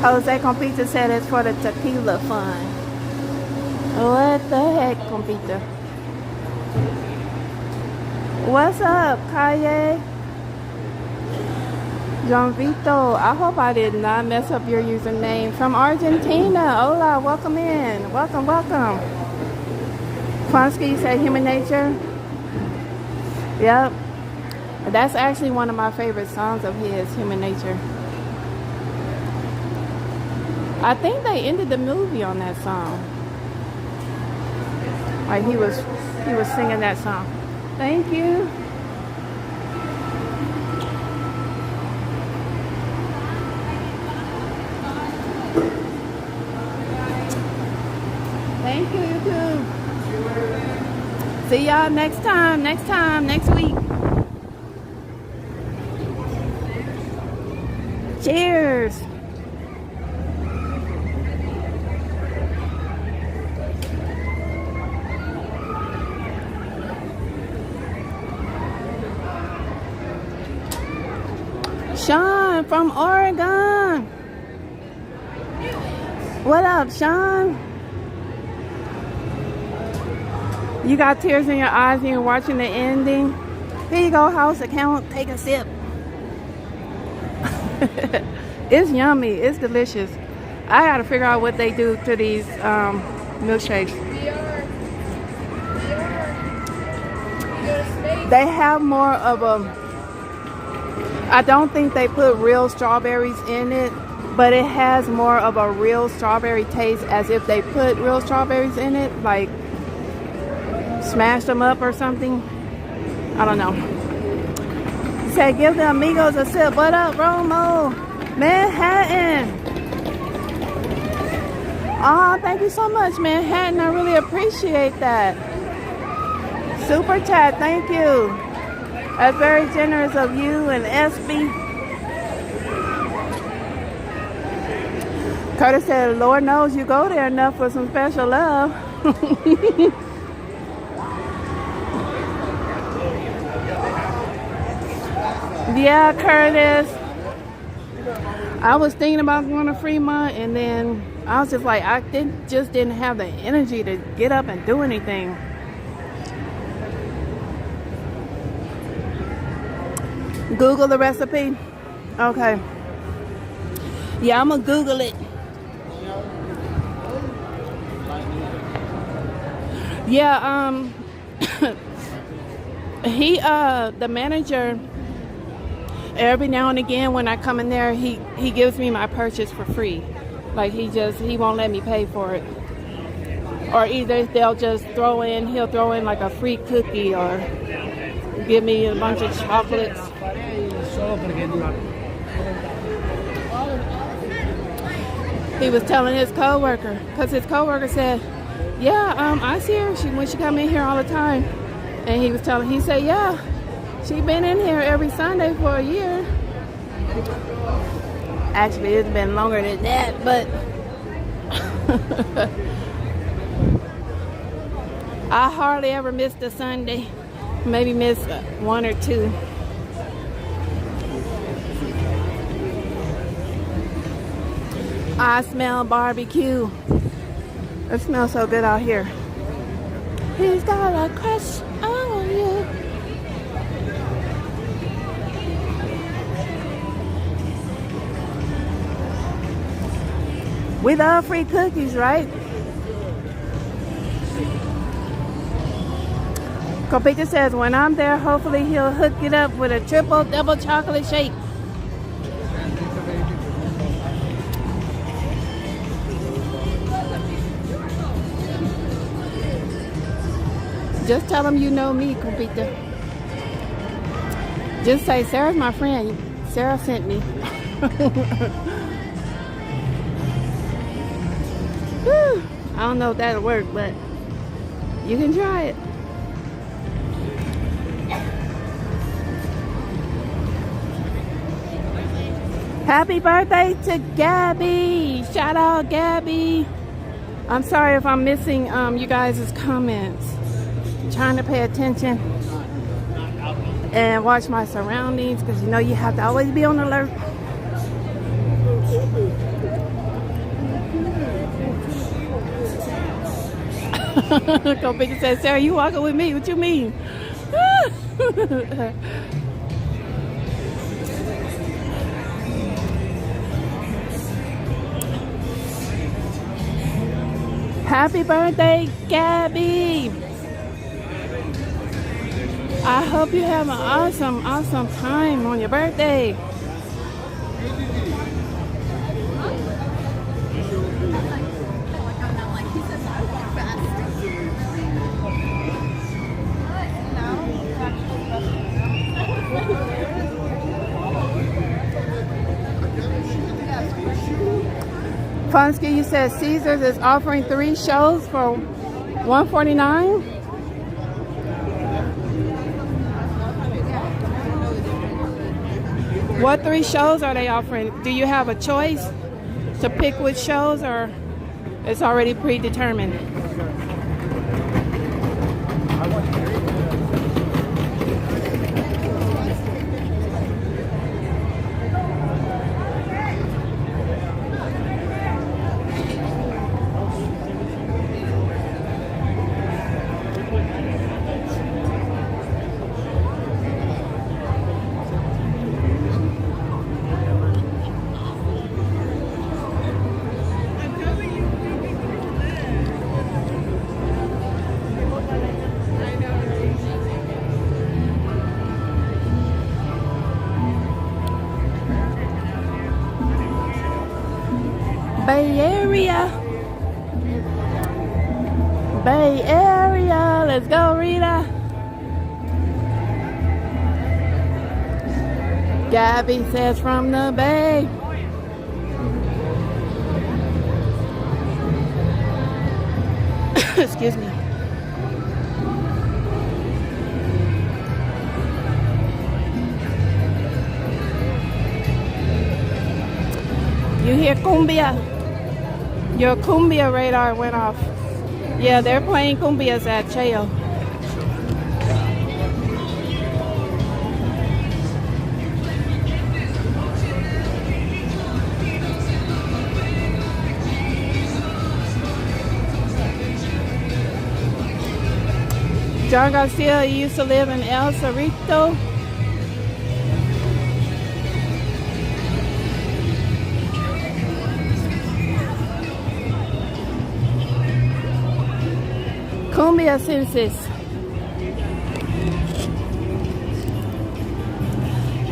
Jose Compita said it's for the tequila fund. What the heck, Compita? What's up, Kaye? John Vito, I hope I did not mess up your username. From Argentina. Hola, welcome in. Welcome. Fonsky said Human Nature. Yep. That's actually one of my favorite songs of his, Human Nature. I think they ended the movie on that song. Like he was singing that song. Thank you. Thank you, YouTube. See y'all next time, next week. Cheers. Sean from Oregon. What up, Sean? You got tears in your eyes and you're watching the ending. Here you go, house account. Take a sip. It's yummy. It's delicious. I gotta figure out what they do to these milkshakes. They have more of a... I don't think they put real strawberries in it, but it has more of a real strawberry taste as if they put real strawberries in it, like smashed them up or something. I don't know. Say, give the amigos a sip. What up, Romo? Manhattan. Oh, thank you so much, Manhattan. I really appreciate that. Super chat, thank you. That's very generous of you and SB. Curtis said, Lord knows you go there enough for some special love. Yeah, Curtis. I was thinking about going to Fremont, and then I was just like, just didn't have the energy to get up and do anything. Google the recipe. Okay. Yeah, I'm gonna Google it. Yeah, the manager, every now and again when I come in there, he gives me my purchase for free. Like he won't let me pay for it. Or either he'll throw in like a free cookie or give me a bunch of chocolates. He was telling his coworker, because his coworker said, yeah, I see her when she come in here all the time. And he said, yeah, she been in here every Sunday for a year. Actually, it's been longer than that, but I hardly ever missed a Sunday. Maybe miss one or two. I smell barbecue. It smells so good out here. He's got a crush on you. We love free cookies, right? Copita says, when I'm there, hopefully he'll hook it up with a triple double chocolate shake. Just tell him you know me, Copita. Just say, Sarah's my friend. Sarah sent me. Whew. I don't know if that'll work, but you can try it. Happy birthday to Gabby. Shout out, Gabby. I'm sorry if I'm missing you guys' comments. I'm trying to pay attention and watch my surroundings, because you know you have to always be on alert. Copita says, Sarah, you walking with me? What you mean? Happy birthday, Gabby. I hope you have an awesome time on your birthday. Funsky, you said Caesars is offering 3 shows for $149. What 3 shows are they offering? Do you have a choice to pick which shows, or it's already predetermined? Bay Area. Bay Area. Let's go, Rita. Gabby says from the Bay. Excuse me. You hear cumbia? Your cumbia radar went off. Yeah, they're playing cumbias at Cheo. John Garcia used to live in El Cerrito. Cumbia senses.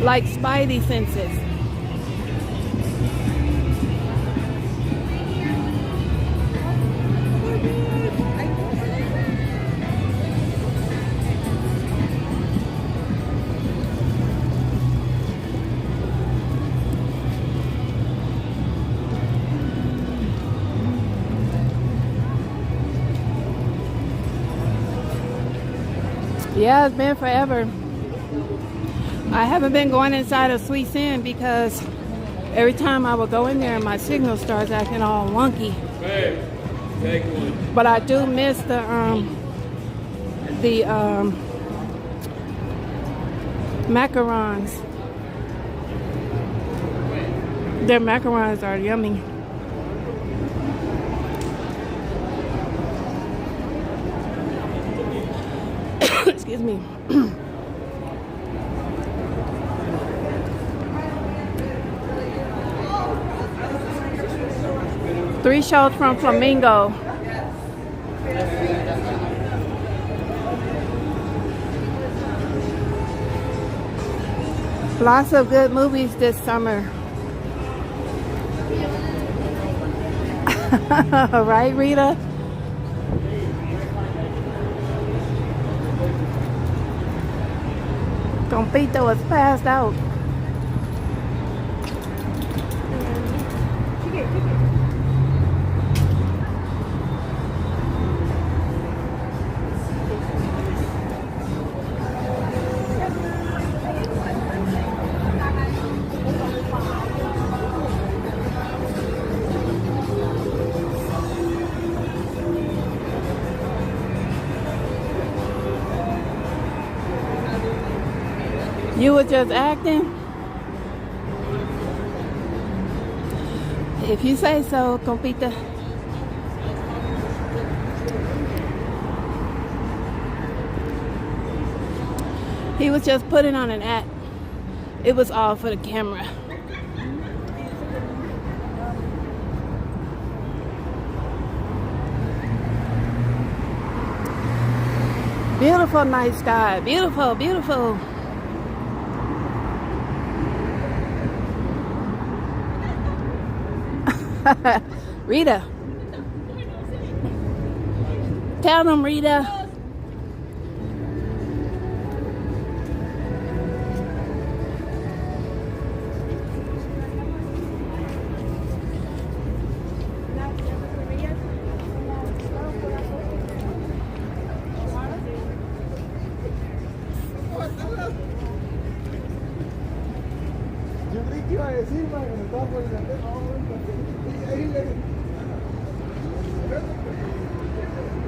Like Spidey senses. Yeah, it's been forever. I haven't been going inside of Sweet Sin because every time I would go in there, my signal starts acting all wonky. Hey, take one. But I do miss the macarons. Their macarons are yummy. Excuse me. Three shows from Flamingo. Lots of good movies this summer. Right, Rita? Compito was passed out. You were just acting? If you say so, compita. He was just putting on an act. It was all for the camera. Beautiful night sky. Beautiful, beautiful. Rita. Tell them, Rita.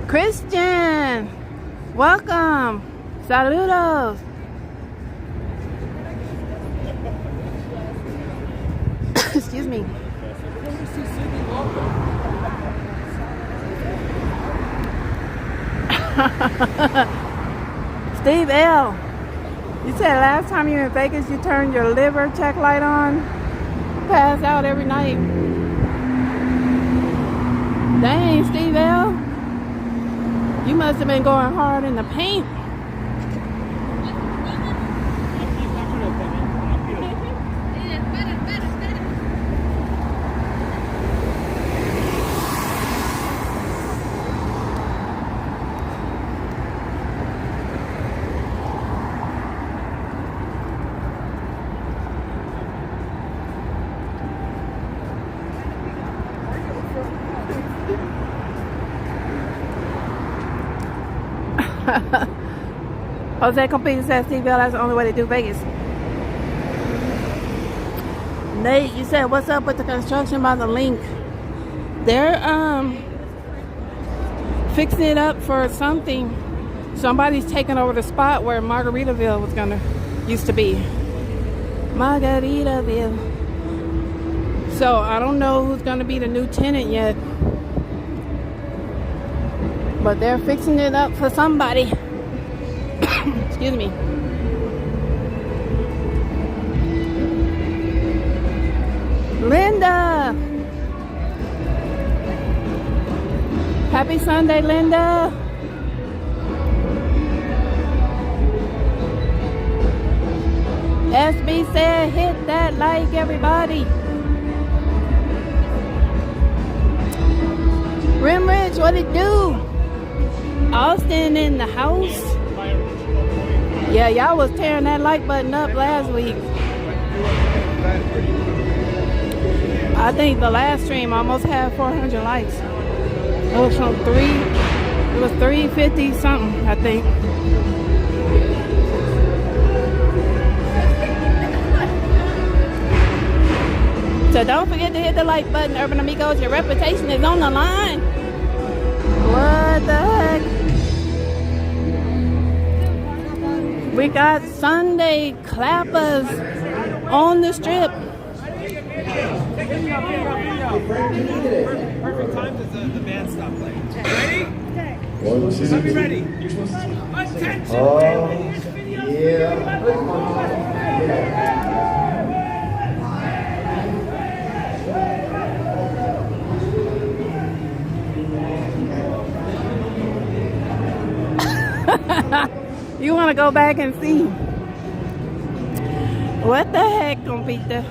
Christian, welcome. Saludos. Excuse me. Steve L. You said last time you were in Vegas you turned your liver check light on. Pass out every night. Dang, Steve L. You must have been going hard in the paint. Jose Compete says Steve Bell, that's the only way to do Vegas. Nate, you said what's up with the construction by the link? They're fixing it up for something. Somebody's taking over the spot where Margaritaville was gonna used to be. Margaritaville. So I don't know who's gonna be the new tenant yet. But they're fixing it up for somebody. Excuse me. Linda! Happy Sunday, Linda! SB said hit that like, everybody. Rimrich, what it do? Austin in the house. Yeah, y'all was tearing that like button up last week. I think the last stream almost had 400 likes. It was from 350 something, I think. So don't forget to hit the like button, Urban Amigos. Your reputation is on the line. What the heck? We got Sunday clappers on the strip. Perfect time does the band stop playing. Ready? One, two, Are we ready? Attention! You want to go back and see? What the heck, compita?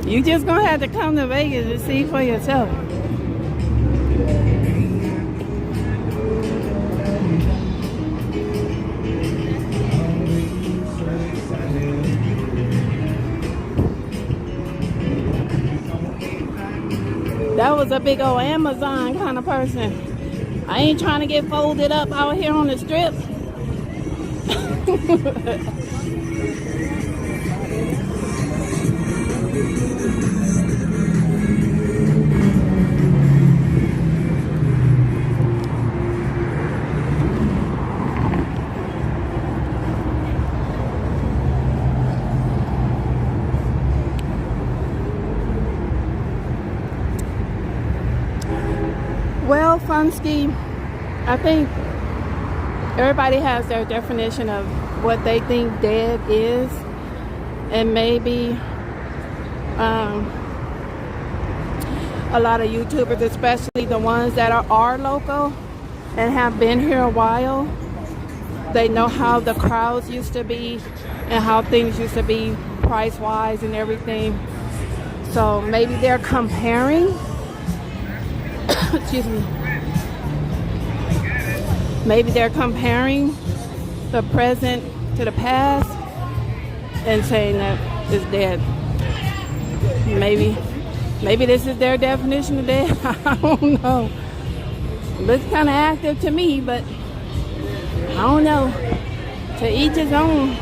You just gonna have to come to Vegas and see for yourself. That was a big old Amazon kind of person. I ain't trying to get folded up out here on the strip. Well, Funsky, I think everybody has their definition of what they think dead is, and maybe a lot of YouTubers, especially the ones that are local and have been here a while, they know how the crowds used to be and how things used to be price-wise and everything. So maybe they're comparing. Excuse me. Maybe they're comparing the present to the past and saying that it's dead. Maybe this is their definition of dead. I don't know. Looks kind of active to me, but I don't know. To each his own.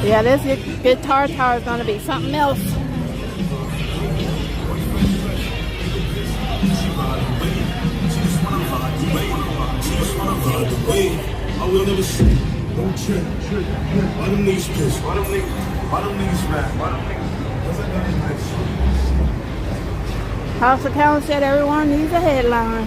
Yeah, this guitar tower is going to be something else. I will never say, don't trip. Why them knees pissed? Why them knees rap? Why them niggas? House account said everyone needs a headline.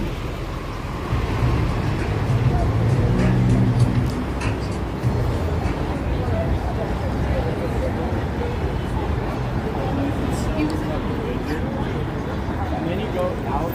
Then you go out.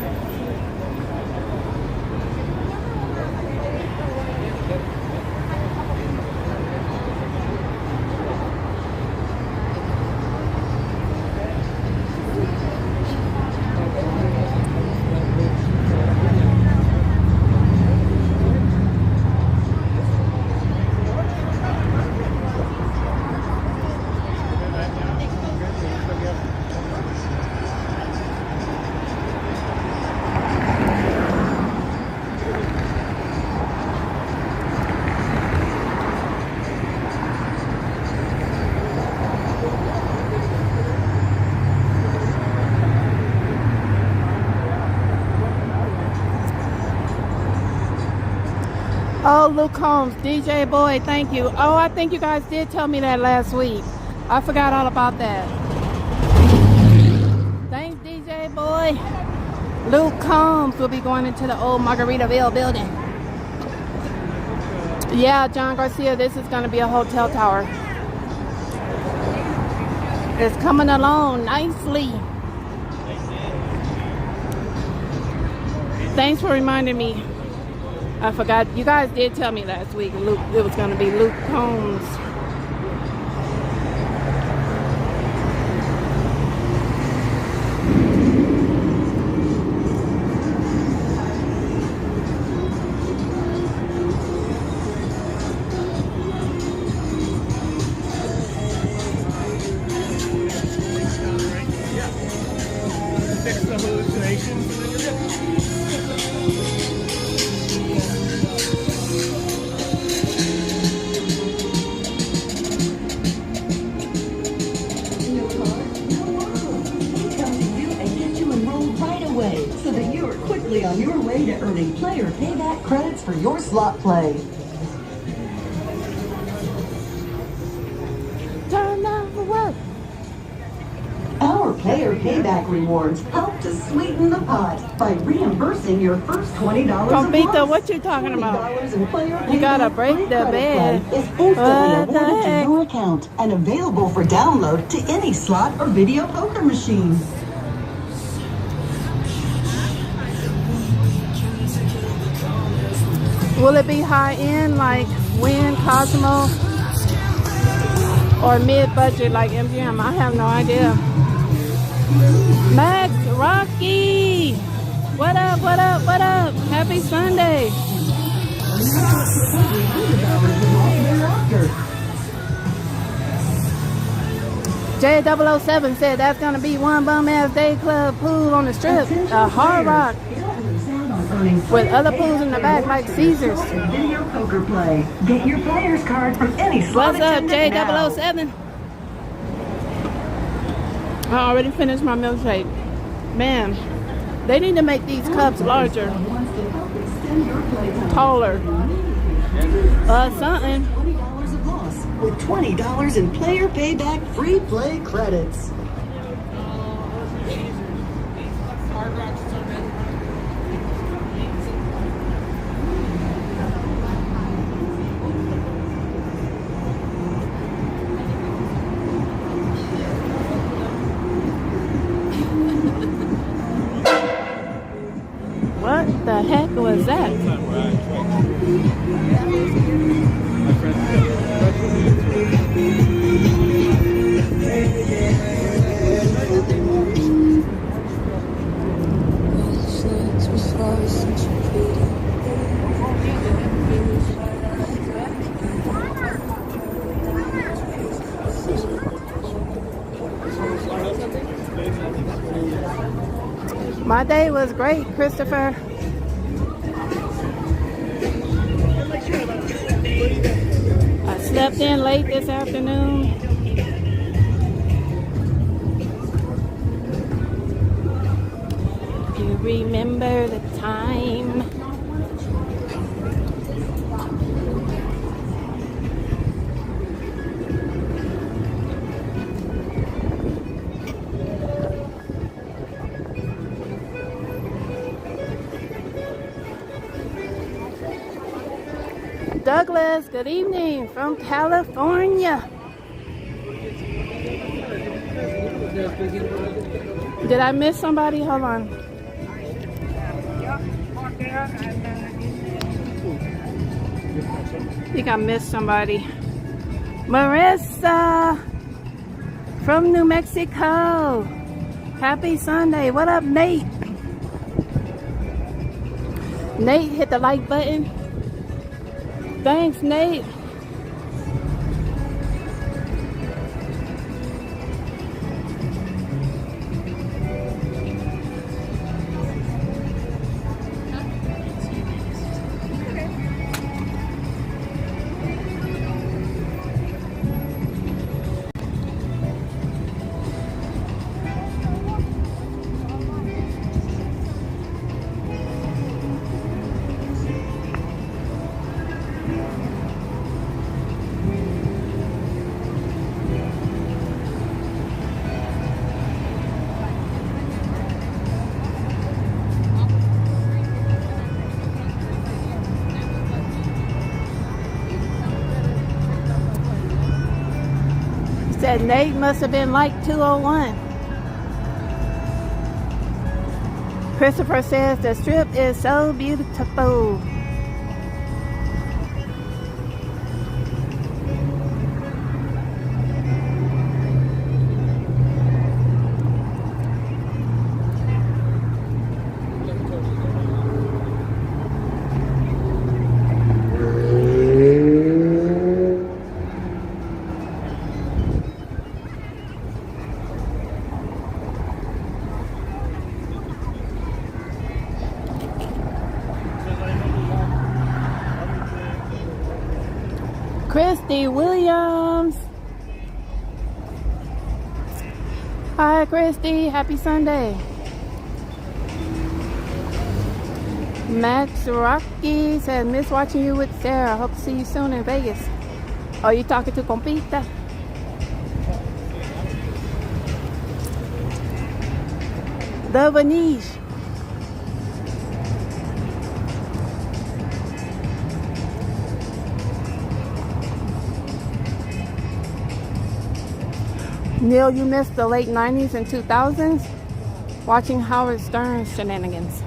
Oh, Luke Holmes, DJ Boy, thank you. Oh, I think you guys did tell me that last week. I forgot all about that. Thanks, DJ Boy. Luke Combs will be going into the old Margaritaville building. Yeah, John Garcia, this is going to be a hotel tower. It's coming along nicely. Thanks for reminding me. I forgot. You guys did tell me last week Luke, it was going to be Luke Combs. Fix the hallucinations. So that you are quickly on your way to earning player payback credits for your slot play. Turn down for what? Our player payback rewards help to sweeten the pot by reimbursing your first $20 Compita, of what you talking about? $20 in player You gotta payback break free the credit bed. play is instantly What the awarded to heck? your account and available for download to any slot or video poker machine. Will it be high end like Wynn, Cosmo, or mid budget like MGM? I have no idea. Max Rocky, what up? What up? What up? Happy Sunday. J007 said that's gonna be one bum ass day club pool on the strip, a Hard Rock with other pools in the back like Caesars. Video poker play. Get your player's card from any slot What's up, attendant now. J007? I already finished my milkshake. Man, they need to make these cups larger, taller, something. $20 of loss with $20 in player payback free play credits. What the heck was that? My day was great, Christopher. I slept in late this afternoon. You remember the time? Douglas, good evening from California. Did I miss somebody? Hold on. I think I missed somebody. Marissa from New Mexico. Happy Sunday. What up, Nate? Nate, hit the like button. Thanks, Nate. And Nate must have been like 201. Christopher says the strip is so beautiful. Christy Williams. Hi, Christy. Happy Sunday. Max Rocky says, miss watching you with Sarah. Hope to see you soon in Vegas. Are you talking to Compita? The Vanish. Neil, you missed the late 90s and 2000s watching Howard Stern's shenanigans.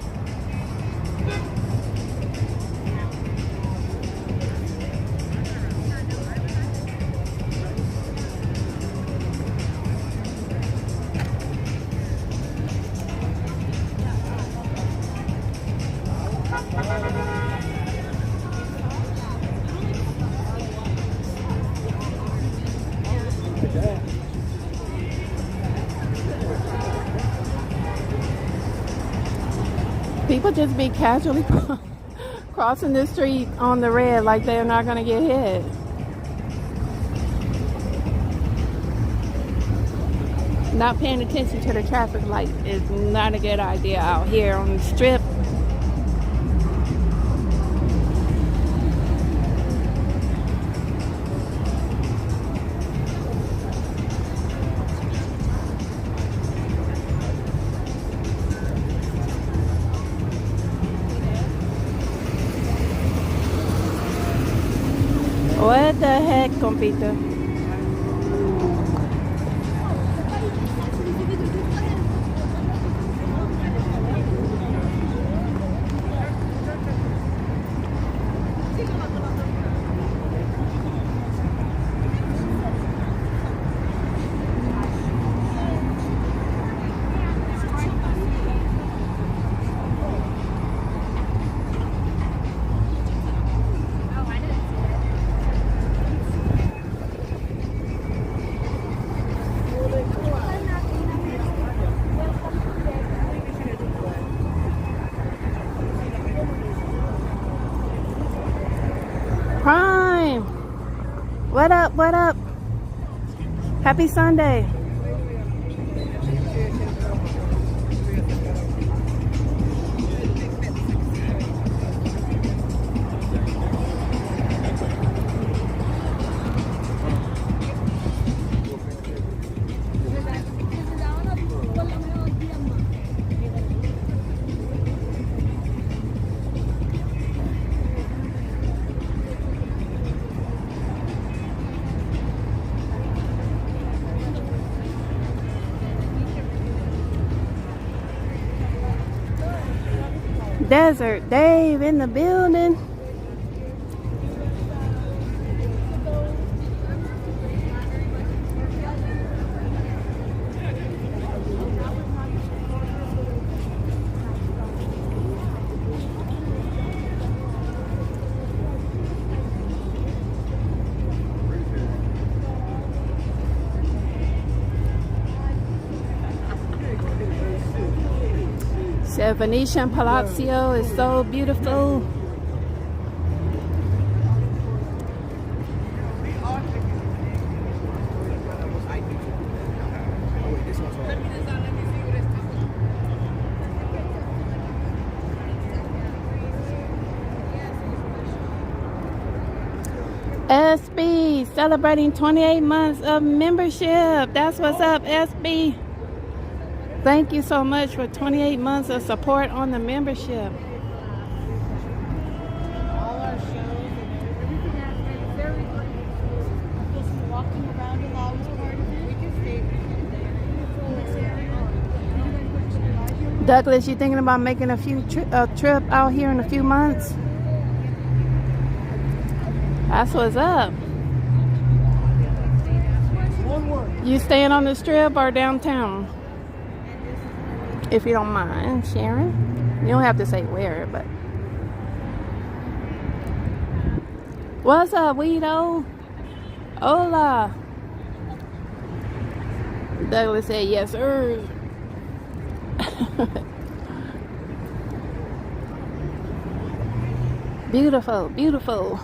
People just be casually crossing the street on the red like they're not going to get hit. Not paying attention to the traffic light is not a good idea out here on the strip. What the heck, compita? Prime, what up, what up? Happy Sunday. Desert Dave in the building. The Venetian Palazzo is so beautiful. SB celebrating 28 months of membership. That's what's up, SB. Thank you so much for 28 months of support on the membership. All our shows and everything has been very great. Just walking around a lot was part of it. Douglas, you thinking about making a trip out here in a few months? That's what's up. You staying on the strip or downtown? If you don't mind sharing. You don't have to say where, but. What's up, Weedo? Hola. Douglas said yes, sir. Beautiful, beautiful.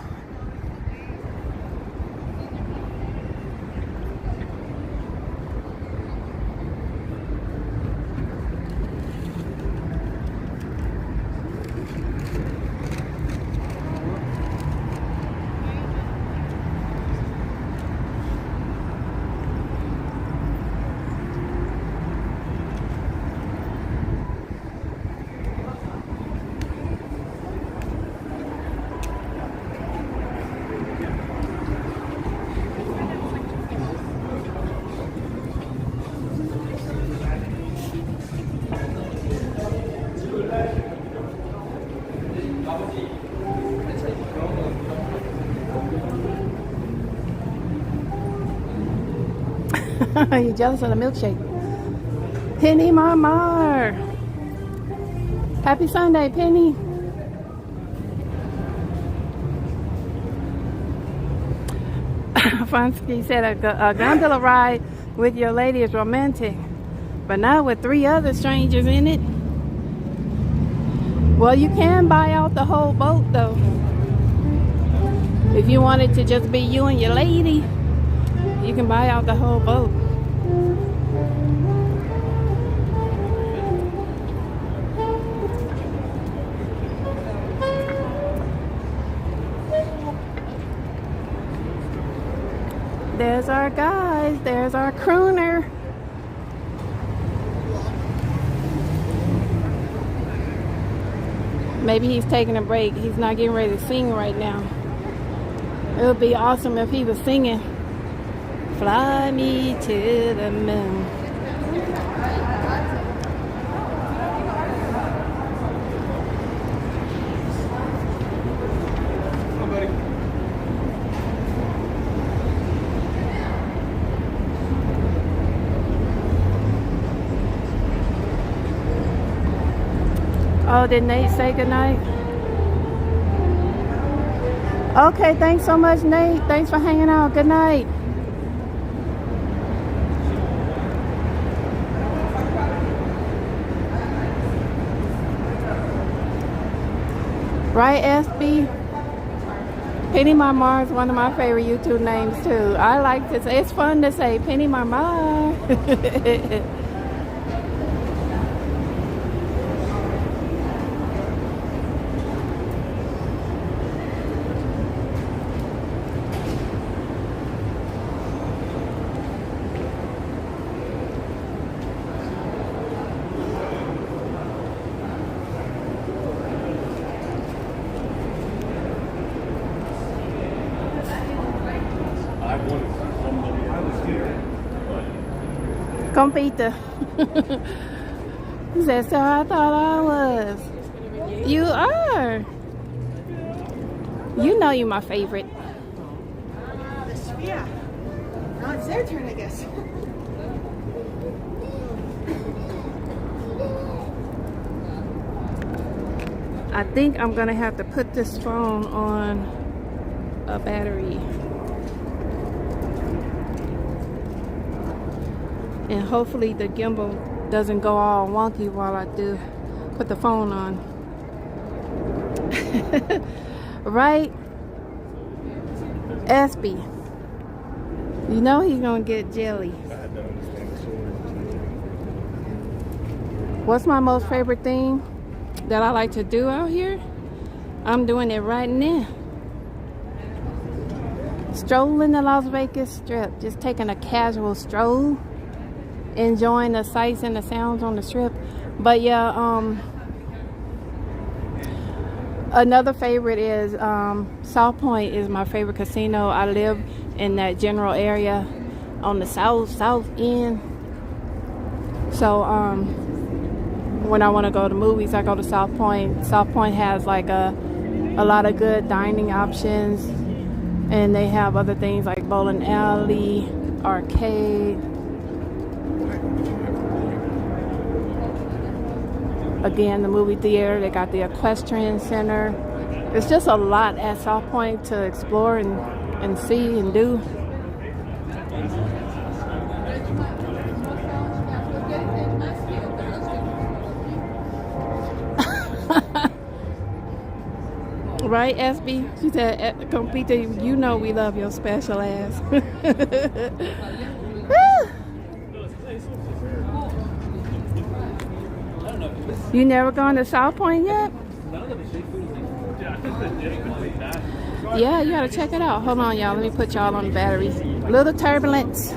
You jealous of the milkshake? Penny Marmar. Happy Sunday, Penny. Fonsky said a gondola ride with your lady is romantic, but not with 3 other strangers in it. Well, you can buy out the whole boat though. If you wanted to just be you and your lady, you can buy out the whole boat. There's our guys. There's our crooner. Maybe he's taking a break. He's not getting ready to sing right now. It would be awesome if he was singing Fly Me to the Moon. Oh, did Nate say goodnight? Okay, thanks so much, Nate. Thanks for hanging out. Good night. Right, SB? Penny Marmar is one of my favorite YouTube names too. I like to say, it's fun to say Penny Marmar. Compita. He said, so I thought I was. You are. You know you're my favorite. Yeah. Now it's their turn, I guess. I think I'm gonna have to put this phone on a battery. And hopefully the gimbal doesn't go all wonky while I do put the phone on. Right? SB. You know he's gonna get jelly. What's my most favorite thing that I like to do out here? I'm doing it right now. Strolling the Las Vegas Strip. Just taking a casual stroll. Enjoying the sights and the sounds on the strip. But yeah, another favorite is South Point is my favorite casino. I live in that general area on the south end. So when I want to go to movies, I go to South Point. South Point has like a lot of good dining options, and they have other things like bowling alley, arcade. Again, the movie theater, they got the equestrian center. It's just a lot at South Point to explore and see and do. Right, SB? She said, Compita, you know we love your special ass. You never gone to South Point yet? Yeah, you gotta check it out. Hold on, y'all. Let me put y'all on the battery. Little turbulence.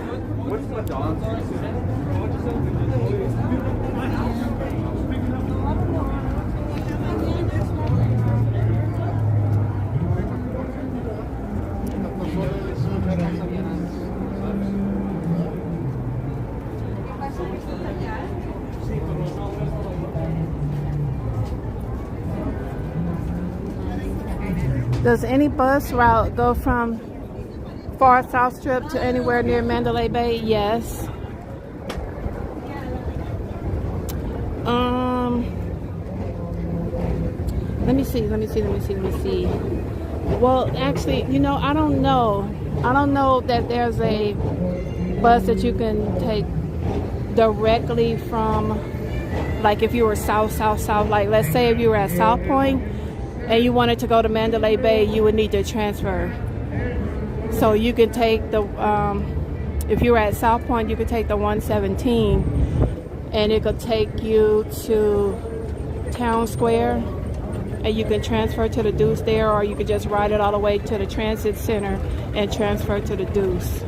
Does any bus route go from Far South Strip to anywhere near Mandalay Bay? Yes. Let me see. Well, actually, you know, I don't know. I don't know that there's a bus that you can take directly from, like if you were south, like let's say if you were at South Point and you wanted to go to Mandalay Bay, you would need to transfer. So you could take the, if you were at South Point, you could take the 117 and it could take you to Town Square and you can transfer to the Deuce there, or you could just ride it all the way to the transit center and transfer to the Deuce,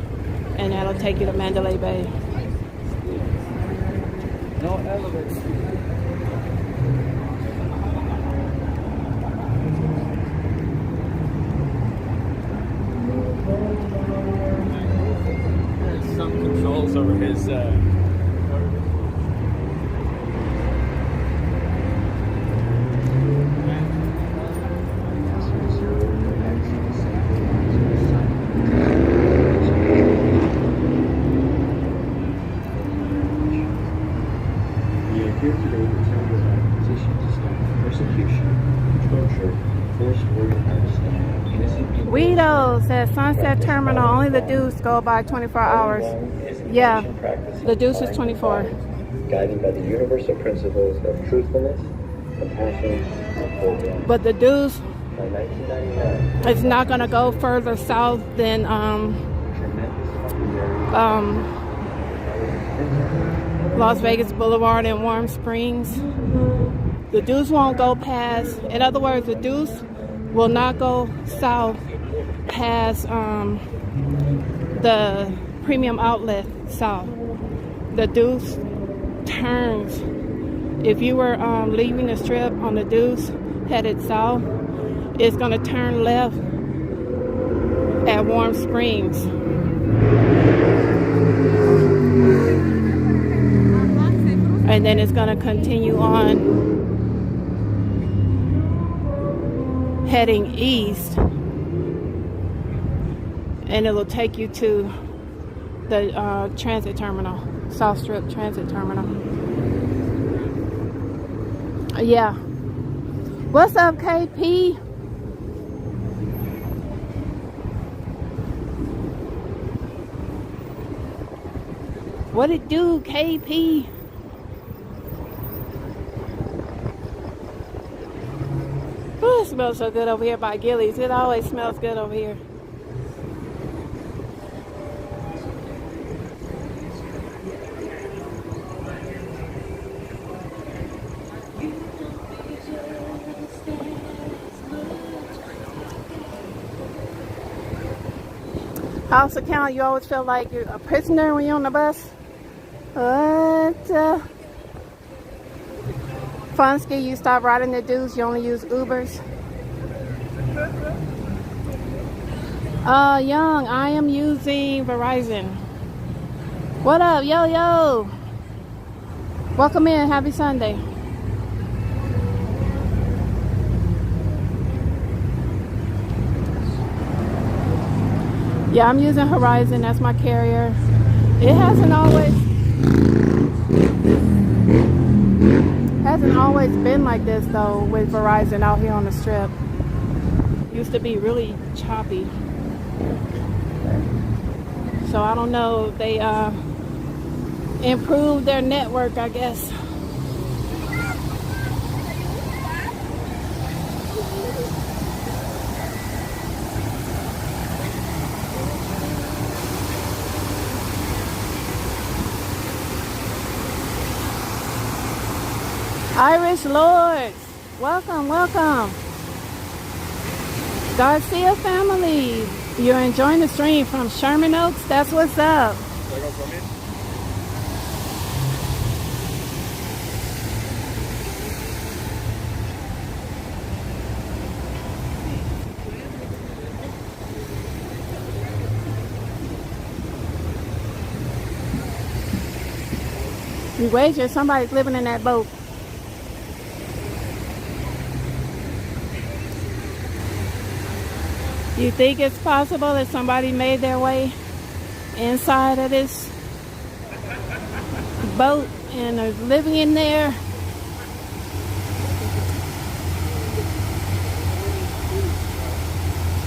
and that'll take you to Mandalay Bay. No elevators. There's some controls over his Here today to tell you about a petition to stop persecution, torture, forced organ harvesting, innocent people. Guido says Sunset Terminal, only the Deuce go by 24 hours. Yeah, the Deuce is 24. Guided by the universal principles of truthfulness, compassion, and forbearance. But the Deuce By 1999, is not going to go further south than Las Vegas Boulevard and Warm Springs. The Deuce won't go past, in other words, the Deuce will not go south past the Premium Outlet south. The Deuce turns. If you were leaving the strip on the Deuce headed south, it's going to turn left at Warm Springs. And then it's going to continue on heading east, and it will take you to the transit terminal, South Strip Transit Terminal. Yeah. What's up, KP? What it do, KP? Oh, it smells so good over here by Gillies. It always smells good over here. House account, you always feel like you're a prisoner when you're on the bus? What? Funsky, you stop riding the Deuce, you only use Ubers? Young, I am using Verizon. What up, yo? Welcome in, happy Sunday. Yeah, I'm using Horizon. That's my carrier. It hasn't always been like this though with Verizon out here on the strip. Used to be really choppy. So I don't know if they improved their network, I guess. Irish Lords, welcome, welcome. Garcia family, you're enjoying the stream from Sherman Oaks. That's what's up. You wager somebody's living in that boat. You think it's possible that somebody made their way inside of this boat and are living in there?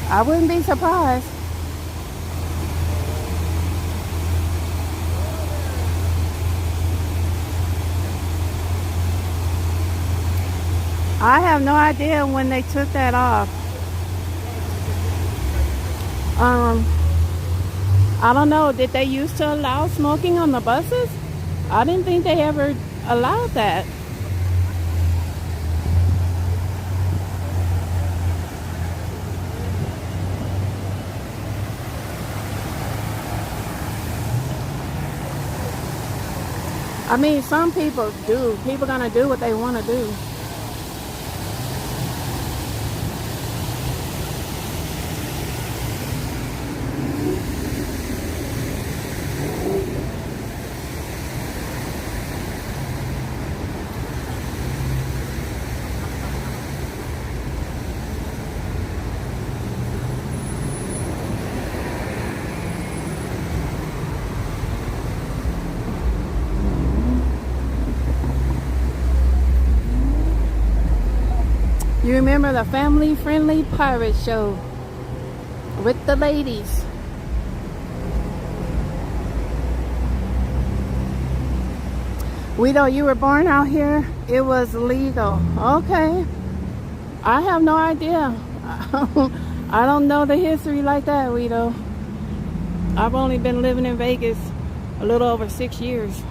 I wouldn't be surprised. I have no idea when they took that off. I don't know. Did they used to allow smoking on the buses? I didn't think they ever allowed that. I mean, some people do. People gonna do what they want to do. You remember the family-friendly pirate show with the ladies? Guido, you were born out here? It was legal. Okay. I have no idea. I don't know the history like that, Guido. I've only been living in Vegas a little over 6 years.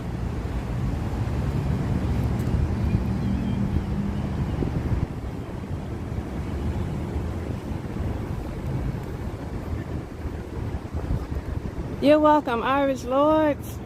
You're welcome, Irish Lords.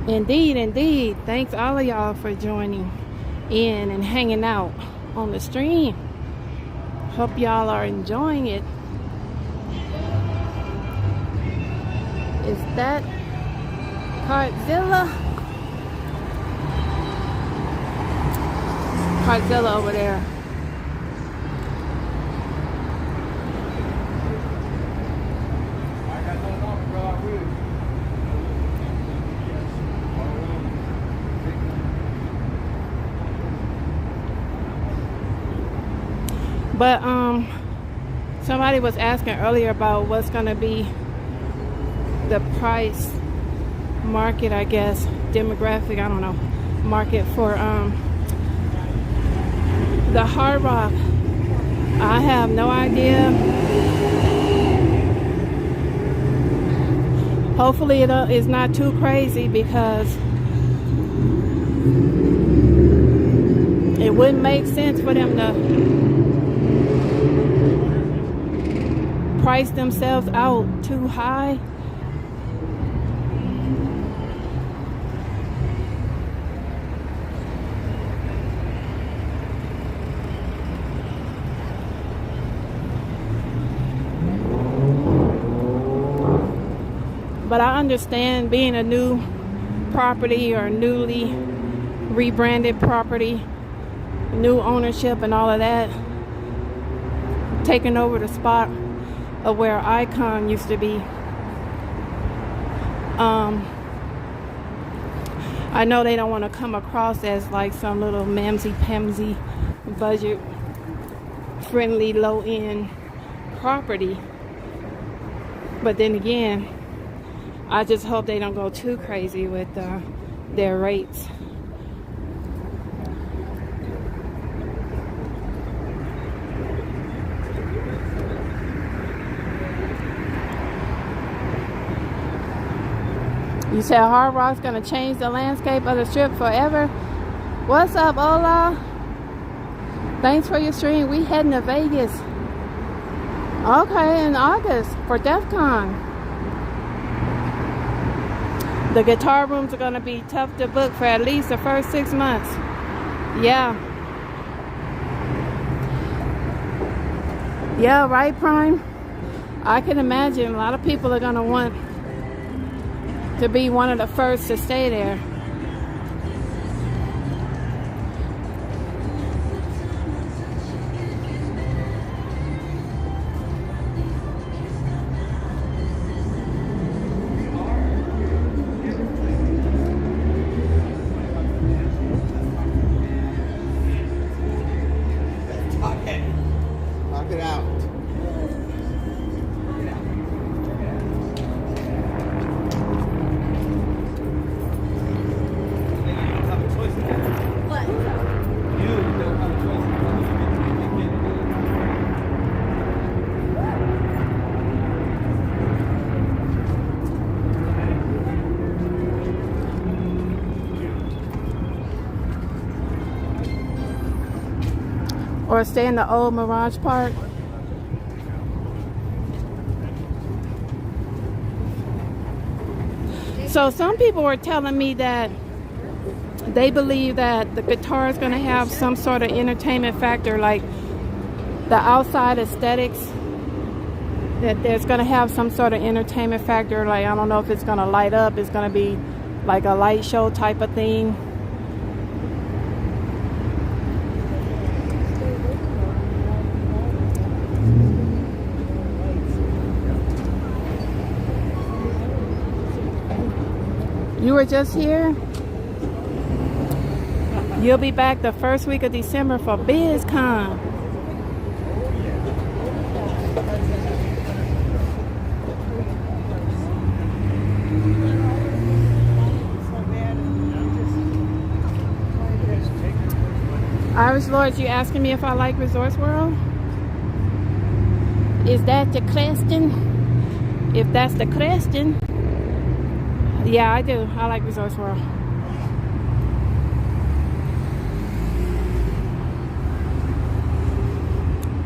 Indeed, indeed. Thanks all of y'all for joining in and hanging out on the stream. Hope y'all are enjoying it. Is that Cartzilla? Cartzilla over there. But somebody was asking earlier about what's gonna be the price market, I guess, demographic, I don't know, market for the Hard Rock. I have no idea. Hopefully it is not too crazy, because it wouldn't make sense for them to price themselves out too high. But I understand being a new property or newly rebranded property, new ownership and all of that, taking over the spot of where Icon used to be. I know they don't want to come across as like some little mamsy-pamsy, budget-friendly, low-end property. But then again, I just hope they don't go too crazy with their rates. You said Hard Rock's gonna change the landscape of the strip forever. What's up, Ola? Thanks for your stream. We heading to Vegas. Okay, in August for DEF CON. The guitar rooms are gonna be tough to book for at least the first 6 months. Yeah. Yeah, right, Prime? I can imagine a lot of people are gonna want to be one of the first to stay there. Knock it out. Or stay in the old Mirage Park. So some people were telling me that they believe that the guitar is going to have some sort of entertainment factor, like the outside aesthetics, that there's going to have some sort of entertainment factor. Like, I don't know if it's going to light up, it's going to be like a light show type of thing. You were just here? You'll be back the first week of December for BizCon. Irish Lord, you asking me if I like Resorts World? Is that the question? If that's the question, yeah, I do. I like Resorts World.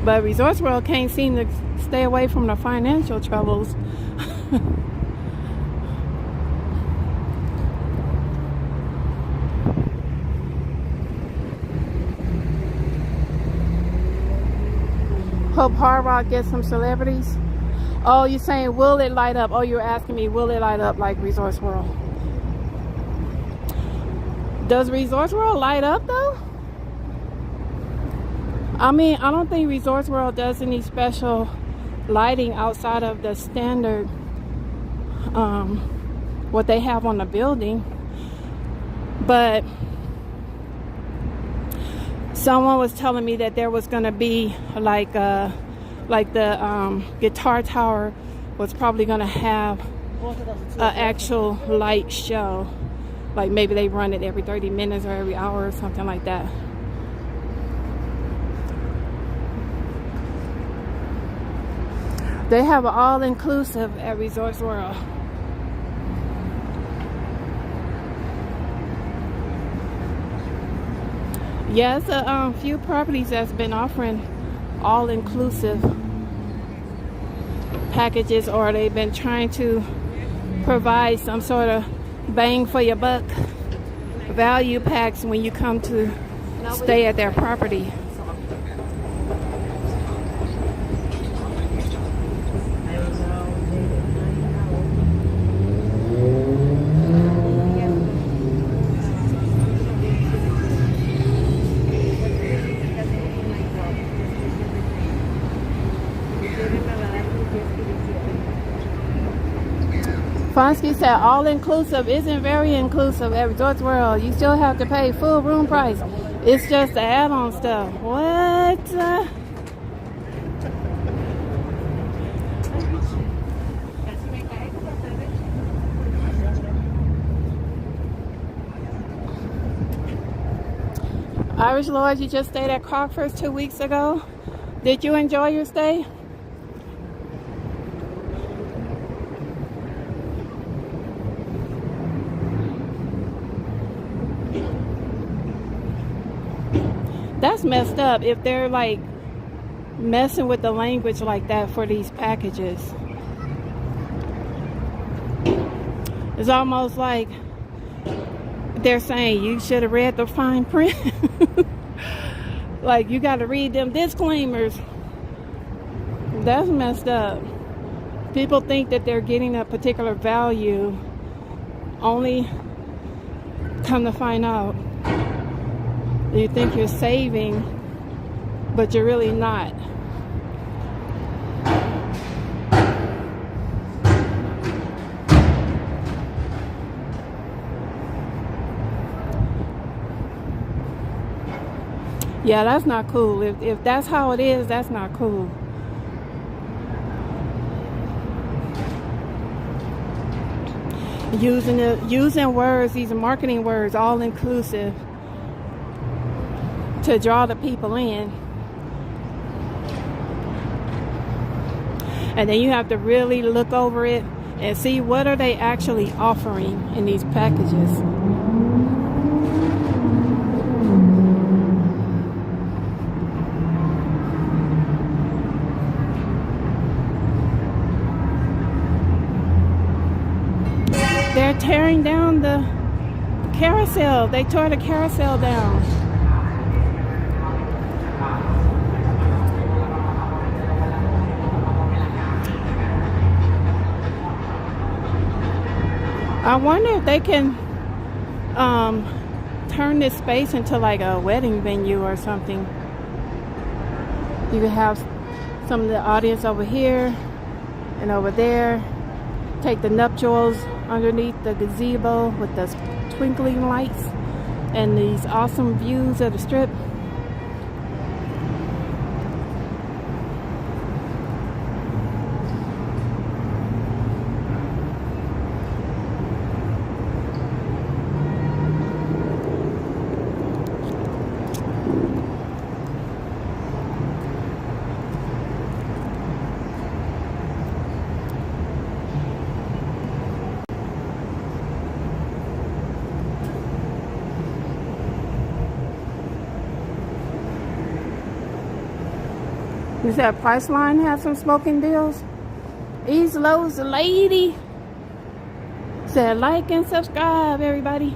But Resorts World can't seem to stay away from the financial troubles. Hope Hard Rock gets some celebrities. Oh, you're saying, will it light up? Oh, you're asking me, will it light up like Resorts World? Does Resorts World light up, though? I mean, I don't think Resorts World does any special lighting outside of the standard, what they have on the building. But someone was telling me that there was going to be like the guitar tower was probably going to have an actual light show, like maybe they run it every 30 minutes or every hour or something like that. They have an all-inclusive at Resorts World. Yeah, it's a few properties that's been offering all-inclusive packages, or they've been trying to provide some sort of bang for your buck value packs when you come to stay at their property. Dunsky said all inclusive isn't very inclusive at Resorts World. You still have to pay full room price. It's just the add-on stuff. What? Irish Lord, you just stayed at Crockford's 2 weeks ago. Did you enjoy your stay? That's messed up if they're like messing with the language like that for these packages. It's almost like they're saying you should have read the fine print. Like you got to read them disclaimers. That's messed up. People think that they're getting a particular value, only come to find out you think you're saving, but you're really not. Yeah, that's not cool. If that's how it is, that's not cool. Using words, these marketing words, all inclusive, to draw the people in. And then you have to really look over it and see what are they actually offering in these packages. They're tearing down the carousel. They tore the carousel down. I wonder if they can turn this space into like a wedding venue or something. You could have some of the audience over here and over there. Take the nuptials underneath the gazebo with the twinkling lights and these awesome views of the strip. Does that Priceline have some smoking deals? East Lowe's lady said like and subscribe, everybody.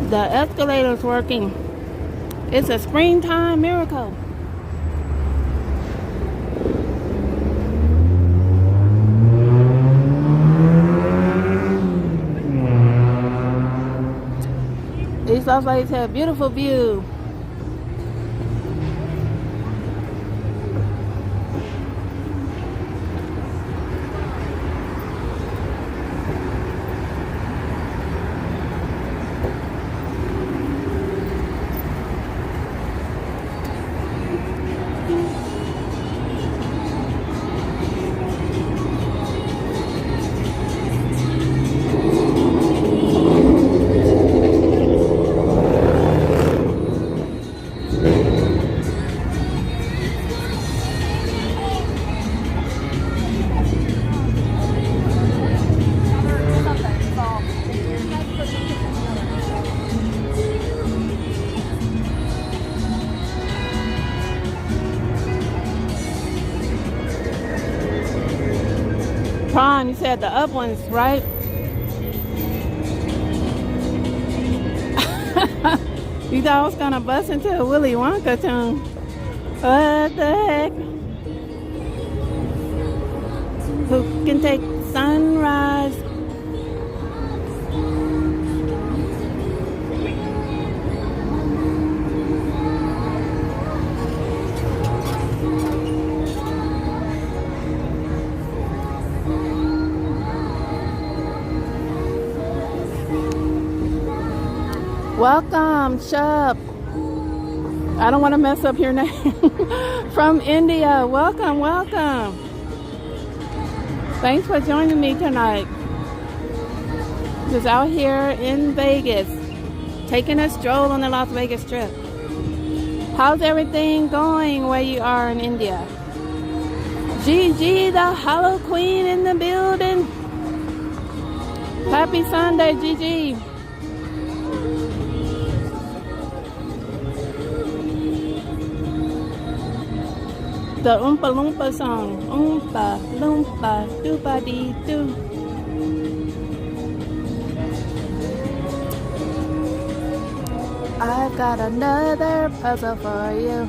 The escalator's working. It's a springtime miracle. These ladies have a beautiful view. Prawn, you said the up ones, right? You thought I was gonna bust into a Willy Wonka tune. What the heck? Who can take sunrise? Welcome, Shub. I don't want to mess up your name. From India. Welcome, welcome. Thanks for joining me tonight. Just out here in Vegas, taking a stroll on the Las Vegas Strip. How's everything going where you are in India? Gigi, the Hollow Queen in the building. Happy Sunday, Gigi. The Oompa Loompa song. Oompa Loompa Doopa Dee Doo. I've got another puzzle for you.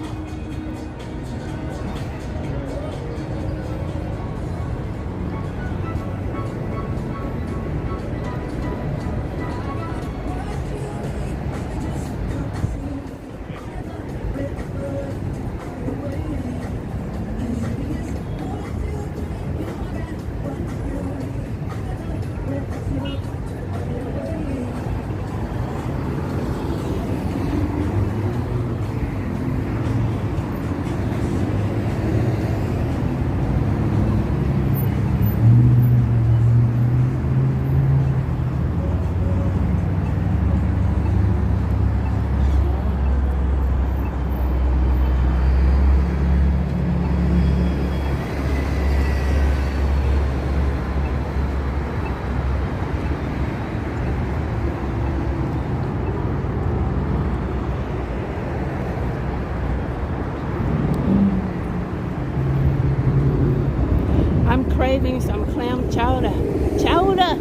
Craving some clam chowder. Chowder!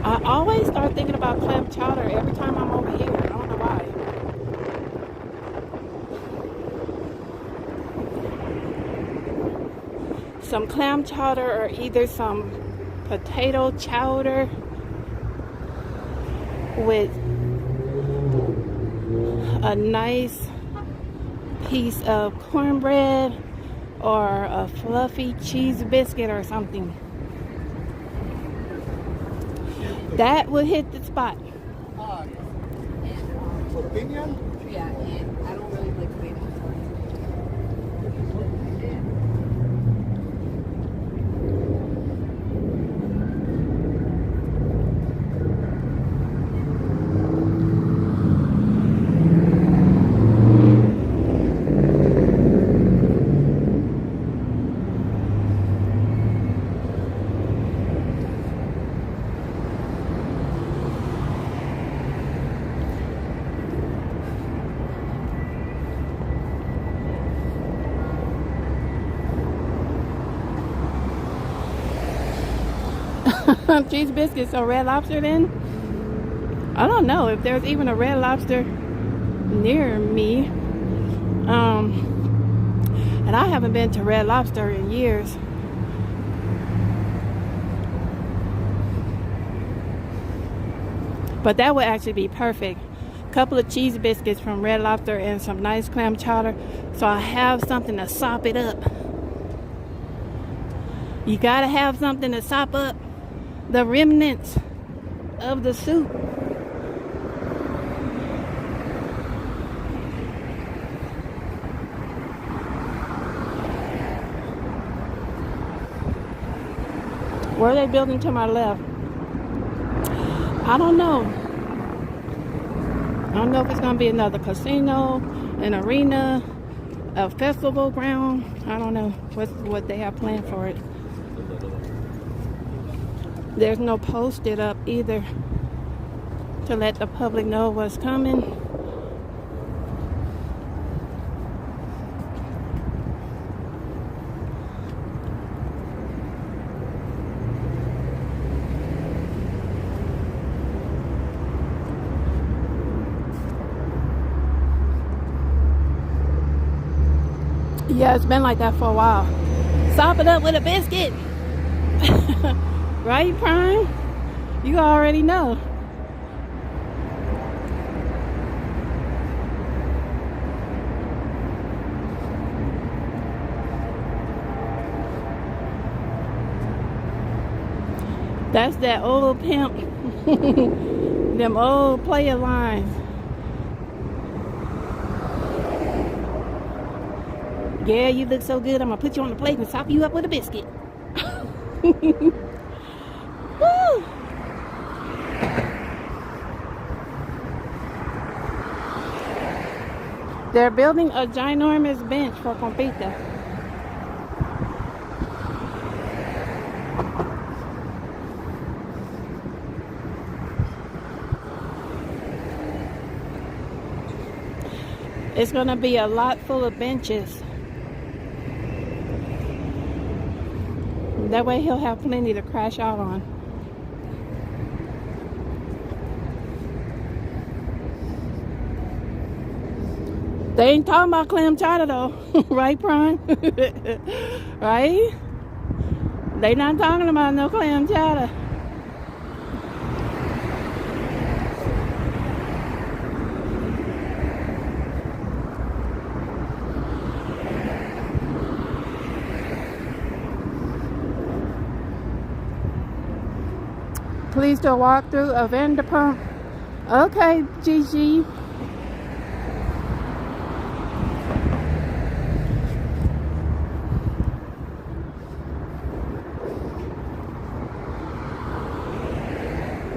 I always start thinking about clam chowder every time I'm over here. I don't know why. Some clam chowder or either some potato chowder with a nice piece of cornbread or a fluffy cheese biscuit or something. That would hit the spot. Opinion? Yeah, I don't really like tomatoes. Cheese biscuits or Red Lobster then? I don't know if there's even a Red Lobster near me. And I haven't been to Red Lobster in years. But that would actually be perfect. A couple of cheese biscuits from Red Lobster and some nice clam chowder. So I have something to sop it up. You gotta have something to sop up the remnants of the soup. Where are they building to my left? I don't know. I don't know if it's gonna be another casino, an arena, a festival ground. I don't know what they have planned for it. There's no posted up either to let the public know what's coming. Yeah, it's been like that for a while. Sop it up with a biscuit. Right, Prime? You already know. That's that old pimp. Them old player lines. Yeah, you look so good. I'm gonna put you on the plate and sop you up with a biscuit. Woo! They're building a ginormous bench for Compita. It's gonna be a lot full of benches. That way he'll have plenty to crash out on. They ain't talking about clam chowder though, right, Prime? Right? They not talking about no clam chowder. Please do a walkthrough of Vanderpump. Okay, Gigi.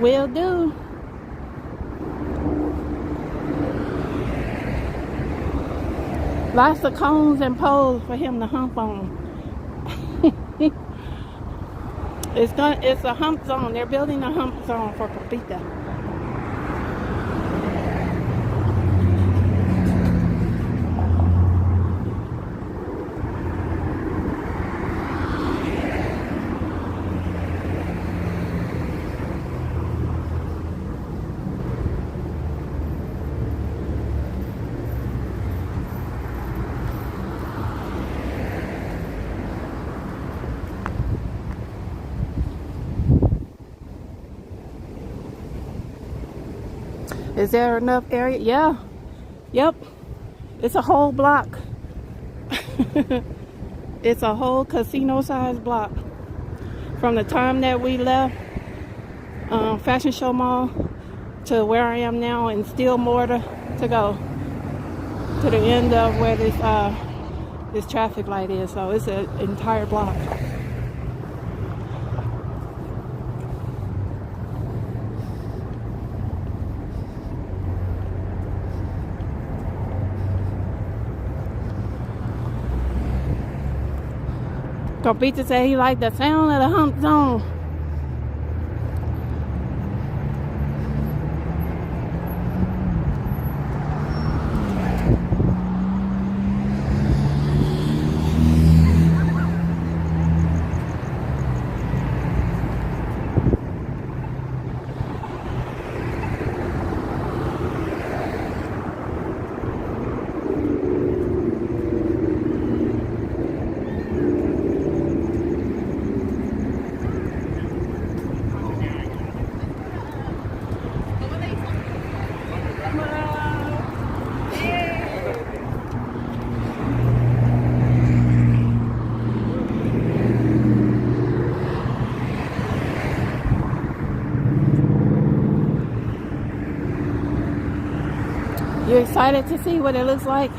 Will do. Lots of cones and poles for him to hump on. It's a hump zone. They're building a hump zone for Compita. Is there enough area? Yeah. Yep. It's a whole block. It's a whole casino-sized block. From the time that we left Fashion Show Mall to where I am now, and still more to go to the end of where this traffic light is. So it's an entire block. Compita said he liked the sound of the hump zone. You excited to see what it looks like?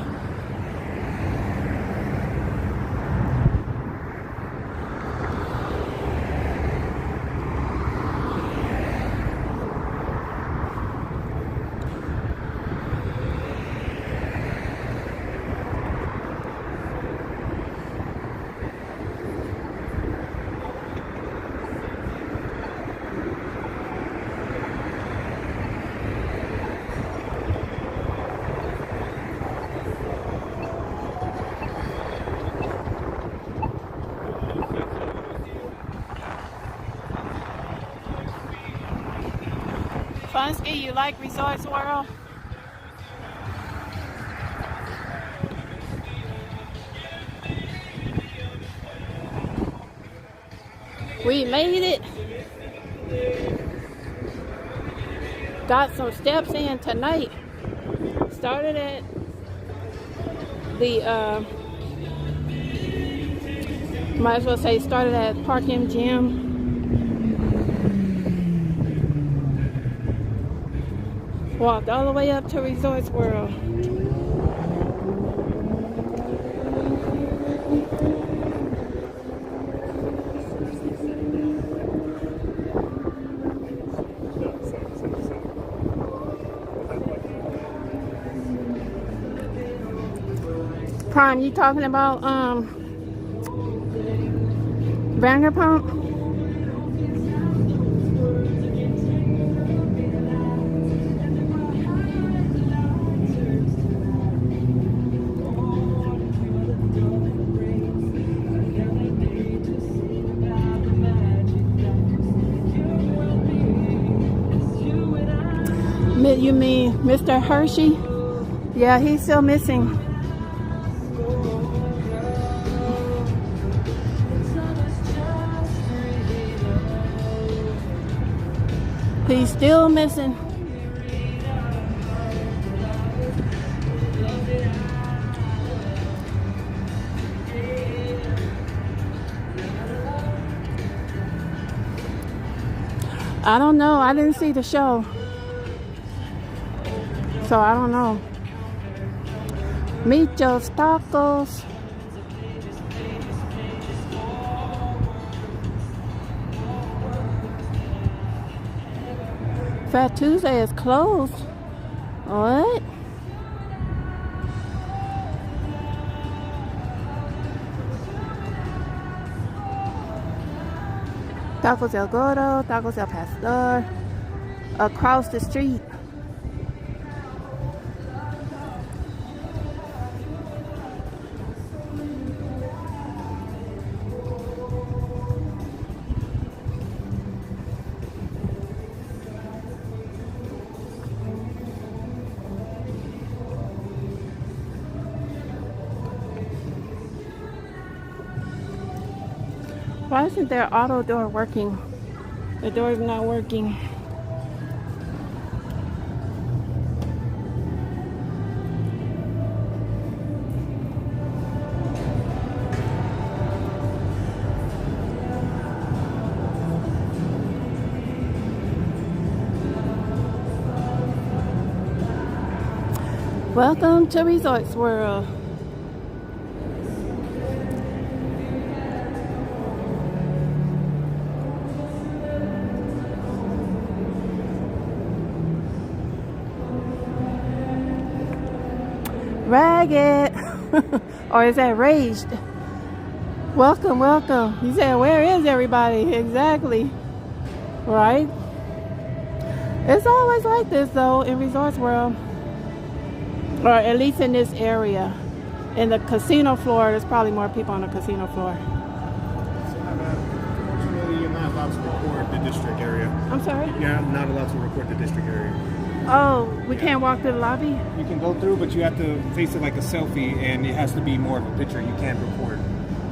Funsky, you like Resorts World? We made it. Got some steps in tonight. Started at the might as well say started at Park MGM. Walked all the way up to Resorts World. Prime, you talking about Vanderpump? You mean Mr. Hershey? Yeah, he's still missing. He's still missing. I don't know. I didn't see the show. So I don't know. Meet your tacos. Fat Tuesday is closed. What? Tacos El Gordo, Tacos El Pastor. Across the street. Why isn't their auto door working? The door is not working. Welcome to Resorts World. Ragged. Or is that raged? Welcome, welcome. You said, where is everybody? Exactly. Right? It's always like this though in Resorts World. Or at least in this area. In the casino floor, there's probably more people on the casino floor. Unfortunately, you're not allowed to record the district area. I'm sorry? You're not allowed to record the district area. Oh, we can't walk through the lobby? You can go through, but you have to face it like a selfie, and it has to be more of a picture. You can't record.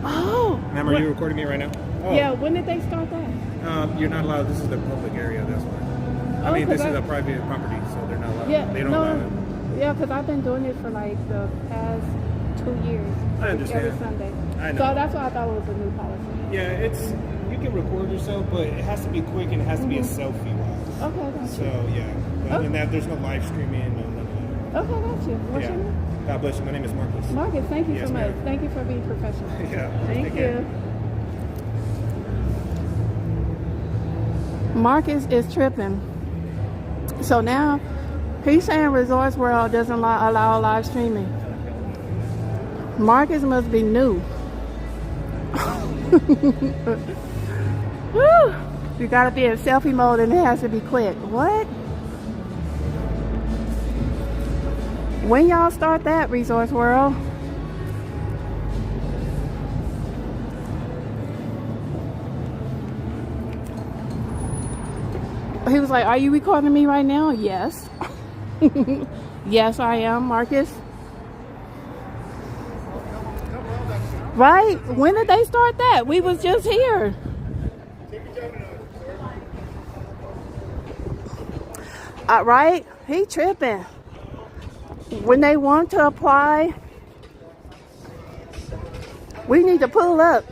Oh! Remember, you recording me right now? Oh. Yeah, when did they start that? You're not allowed. This is the public area, that's why. I mean, this is a private property, so they're not allowed. Yeah, they don't allow it. Yeah, because I've been doing it for like the past 2 years. I understand. Every Sunday. I know. So that's why I thought it was a new policy. Yeah, you can record yourself, but it has to be quick and it has to be a selfie wise. Okay, got you. So yeah, other than that, there's no live streaming, no none of that. Okay, got you. What's your name? God bless you. My name is Marcus. Marcus, thank you Yes, so much. ma'am. Thank you for being professional. Yeah. Thank take care. you. Marcus is tripping. So now he's saying Resorts World doesn't allow live streaming. Marcus must be new. Woo! You gotta be in selfie mode and it has to be quick. What? When y'all start that, Resorts World? He was like, are you recording me right now? Yes. Yes, I am, Marcus. Right? When did they start that? We was just here. Right? He tripping. When they want to apply, we need to pull up.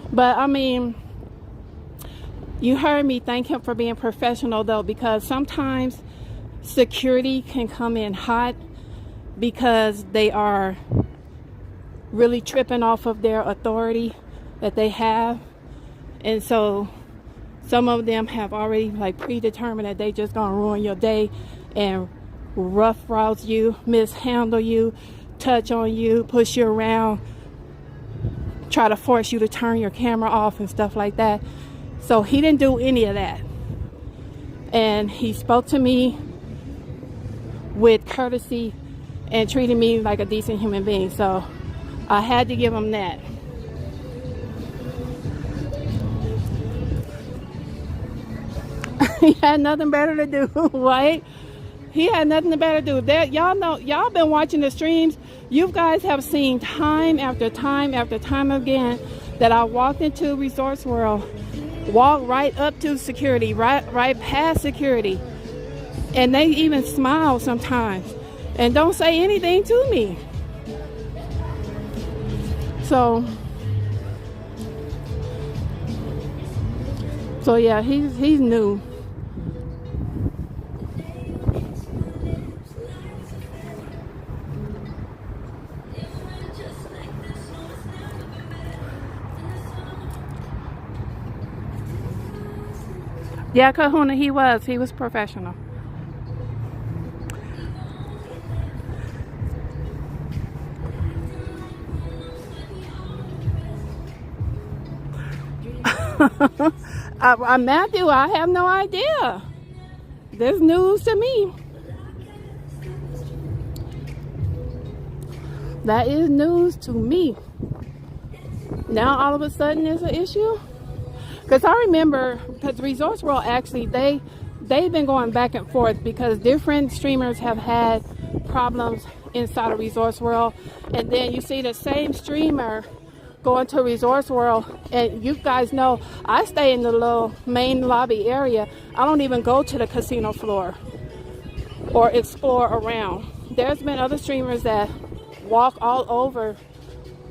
But I mean, you heard me thank him for being professional though, because sometimes security can come in hot because they are really tripping off of their authority that they have. And so some of them have already like predetermined that they just gonna ruin your day and roughhouse you, mishandle you, touch on you, push you around, try to force you to turn your camera off and stuff like that. So he didn't do any of that. And he spoke to me with courtesy and treated me like a decent human being. So I had to give him that. He had nothing better to do, right? He had nothing better to do. That y'all know, y'all been watching the streams. You guys have seen time after time after time again that I walked into Resorts World, walked right up to security, right past security, and they even smile sometimes and don't say anything to me. So yeah, he's new. Yeah, Kahuna, he was professional. Matthew, I have no idea. This news to me. That is news to me. Now all of a sudden it's an issue? Because I remember, because Resorts World actually, they've been going back and forth because different streamers have had problems inside of Resorts World. And then you see the same streamer going to Resorts World, and you guys know I stay in the little main lobby area. I don't even go to the casino floor or explore around. There's been other streamers that walk all over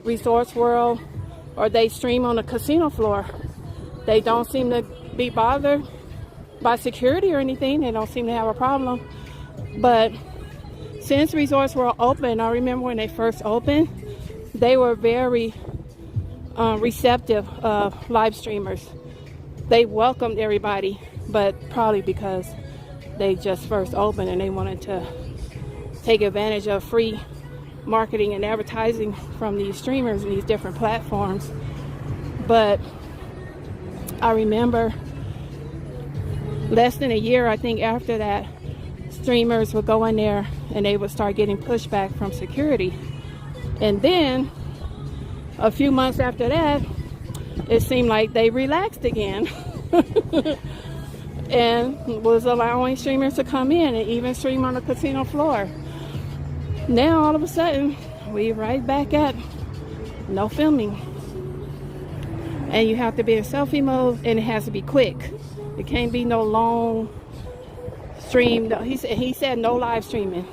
Resorts World, or they stream on the casino floor. They don't seem to be bothered by security or anything. They don't seem to have a problem. But since Resorts World opened, I remember when they first opened, they were very receptive of live streamers. They welcomed everybody, but probably because they just first opened and they wanted to take advantage of free marketing and advertising from these streamers and these different platforms. But I remember less than a year, I think, after that, streamers would go in there and they would start getting pushback from security. And then a few months after that, it seemed like they relaxed again and was allowing streamers to come in and even stream on the casino floor. Now all of a sudden we right back at no filming, and you have to be in selfie mode, and it has to be quick. It can't be no long stream. He said no live streaming.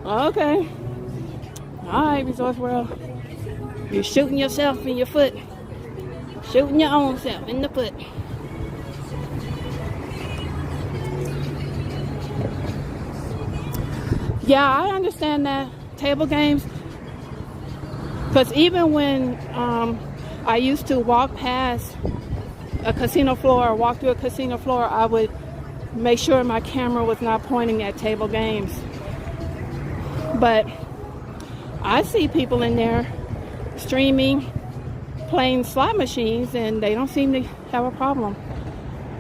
Okay. All right, Resorts World. You're shooting yourself in your foot. Shooting your own self in the foot. Yeah, I understand that. Table games. Because even when I used to walk past a casino floor or walk through a casino floor, I would make sure my camera was not pointing at table games. But I see people in there streaming, playing slot machines, and they don't seem to have a problem.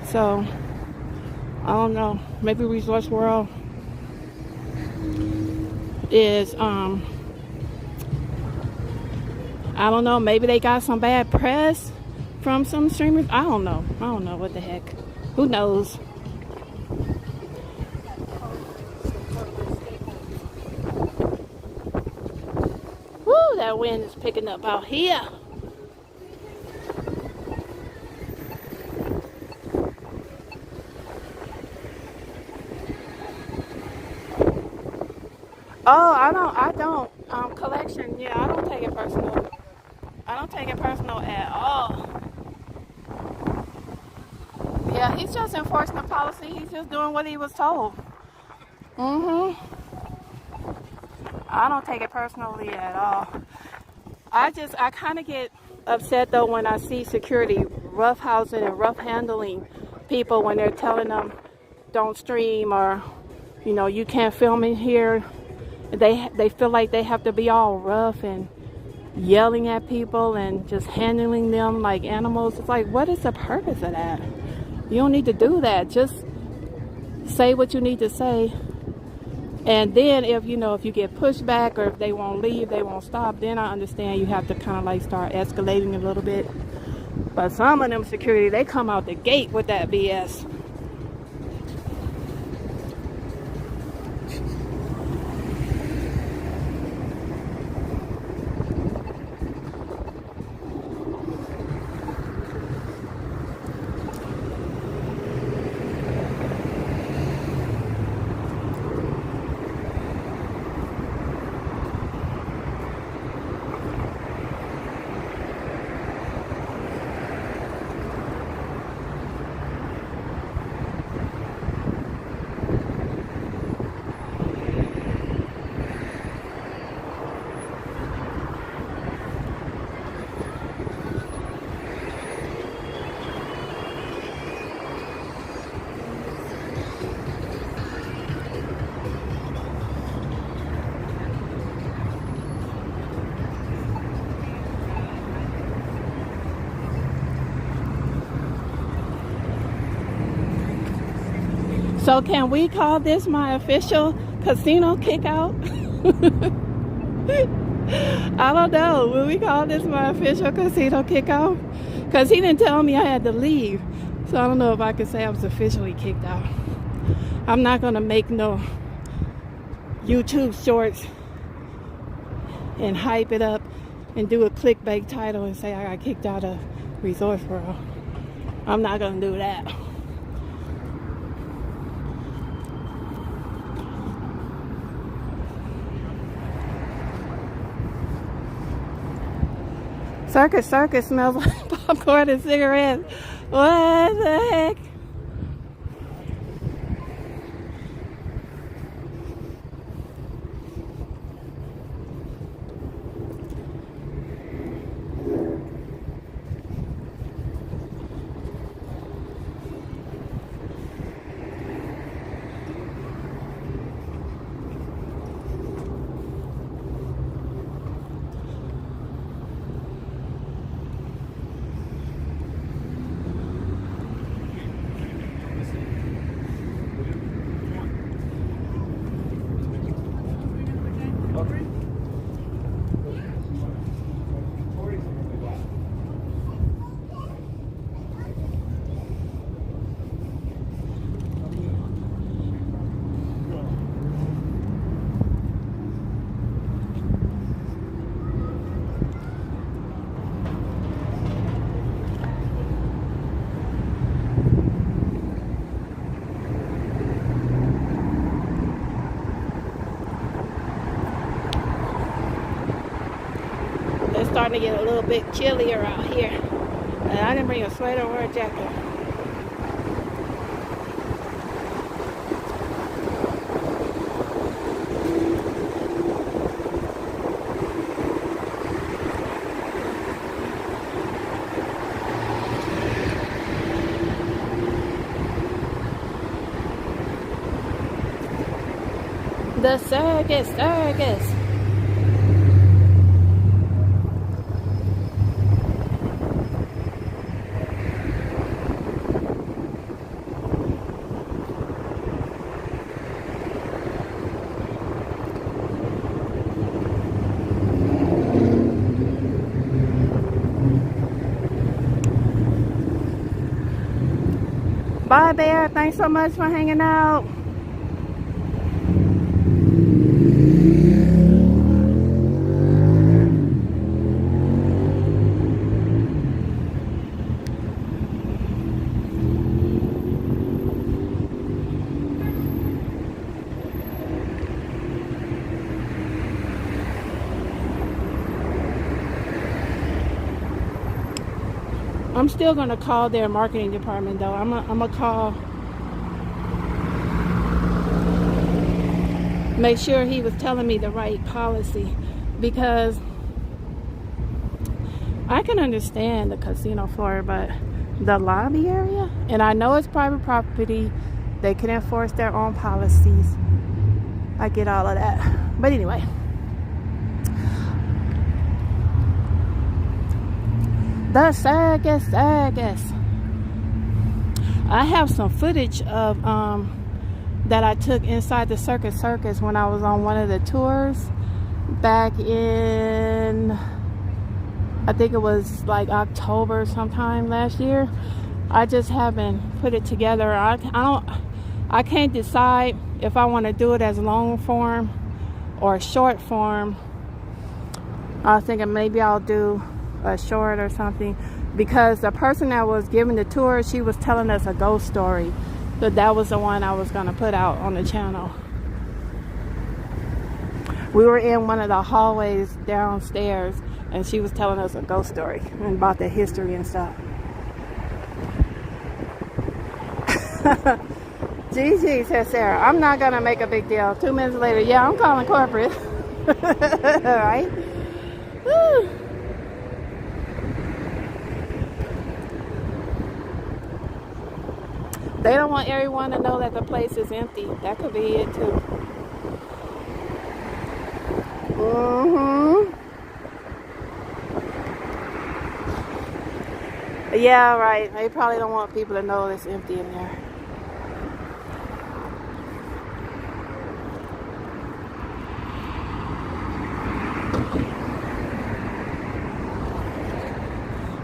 So I don't know. Maybe Resorts World is I don't know. Maybe they got some bad press from some streamers. I don't know. I don't know what the heck. Who knows? Woo, that wind is picking up out here. Oh, I don't. Collection, yeah, I don't take it personal. I don't take it personal at all. Yeah, he's just enforcing the policy. He's just doing what he was told. I don't take it personally at all. I kind of get upset though when I see security roughhousing and rough handling people when they're telling them don't stream, or you can't film in here. They feel like they have to be all rough and yelling at people and just handling them like animals. It's like, what is the purpose of that? You don't need to do that. Just say what you need to say. And then if you get pushed back, or if they won't leave, they won't stop, then I understand you have to kind of like start escalating a little bit. But some of them security, they come out the gate with that BS. So can we call this my official casino kick out? I don't know. Will we call this my official casino kick out? Because he didn't tell me I had to leave. So I don't know if I can say I was officially kicked out. I'm not going to make no YouTube shorts and hype it up and do a clickbait title and say I got kicked out of Resorts World. I'm not going to do that. Circus smells like popcorn and cigarettes. What the heck? It's starting to get a little bit chillier out here. And I didn't bring a sweater or a jacket. The circus. Bye, Bear. Thanks so much for hanging out. I'm still gonna call their marketing department though. I'm gonna call, make sure he was telling me the right policy, because I can understand the casino floor, but the lobby area, and I know it's private property, they can enforce their own policies. I get all of that, but anyway. The circus. I have some footage of that I took inside the circus when I was on one of the tours back in, I think it was like October sometime last year. I just haven't put it together. I can't decide if I want to do it as long form or short form. I was thinking maybe I'll do a short or something, because the person that was giving the tour, she was telling us a ghost story, so that was the one I was going to put out on the channel. We were in one of the hallways downstairs and she was telling us a ghost story and about the history and stuff. Gigi, says Sarah, I'm not gonna make a big deal. 2 minutes later, yeah, I'm calling corporate. Right? Woo. They don't want everyone to know that the place is empty. That could be it too. Yeah, right. They probably don't want people to know it's empty in there.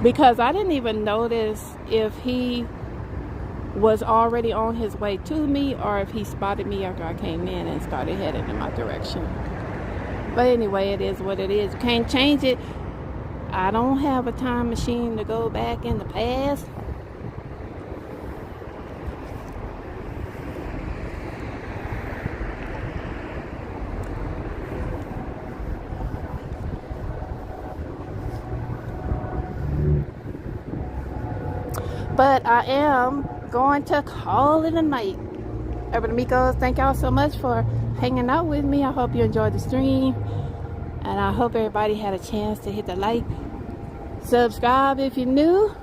Because I didn't even notice if he was already on his way to me or if he spotted me after I came in and started heading in my direction. But anyway, it is what it is. You can't change it. I don't have a time machine to go back in the past. But I am going to call it a night. Urban Amigos, thank y'all so much for hanging out with me. I hope you enjoyed the stream. And I hope everybody had a chance to hit the like. Subscribe if you're new.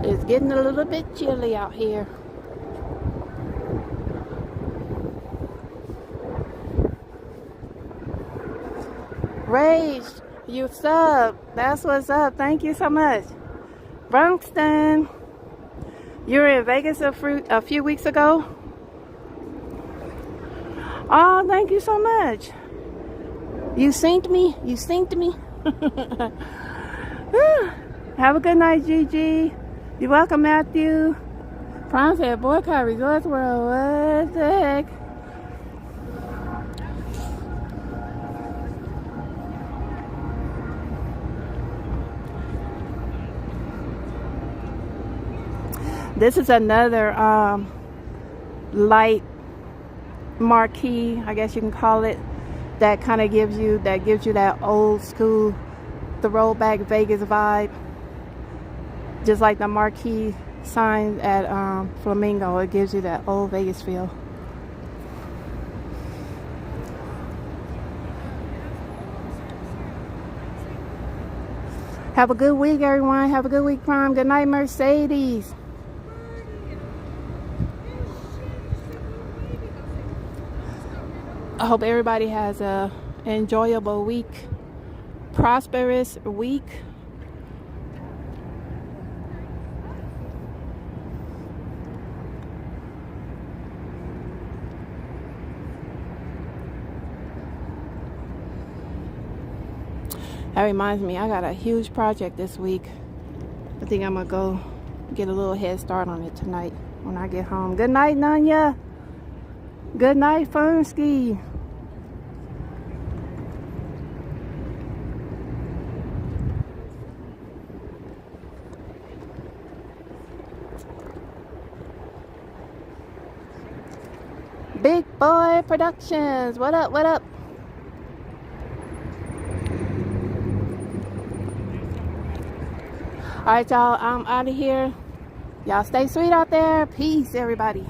It's getting a little bit chilly out here. Rage, you sub. That's what's up. Thank you so much. Bronxton, you were in Vegas a few weeks ago. Oh, thank you so much. You synced me. You synced me. Have a good night, Gigi. You're welcome, Matthew. Prime said, boycott Resorts World. What the heck? This is another light marquee, I guess you can call it, that kind of gives you that old school throwback Vegas vibe, just like the marquee sign at Flamingo. It gives you that old Vegas feel. Have a good week, everyone. Have a good week, Prime. Good night, Mercedes. I hope everybody has a enjoyable week, prosperous week. That reminds me, I got a huge project this week. I think I'm gonna go get a little head start on it tonight when I get home. Good night, Nanya. Good night, Fernsky. Big Boy Productions. What up? What up? All right, y'all. I'm out of here. Y'all stay sweet out there. Peace, everybody.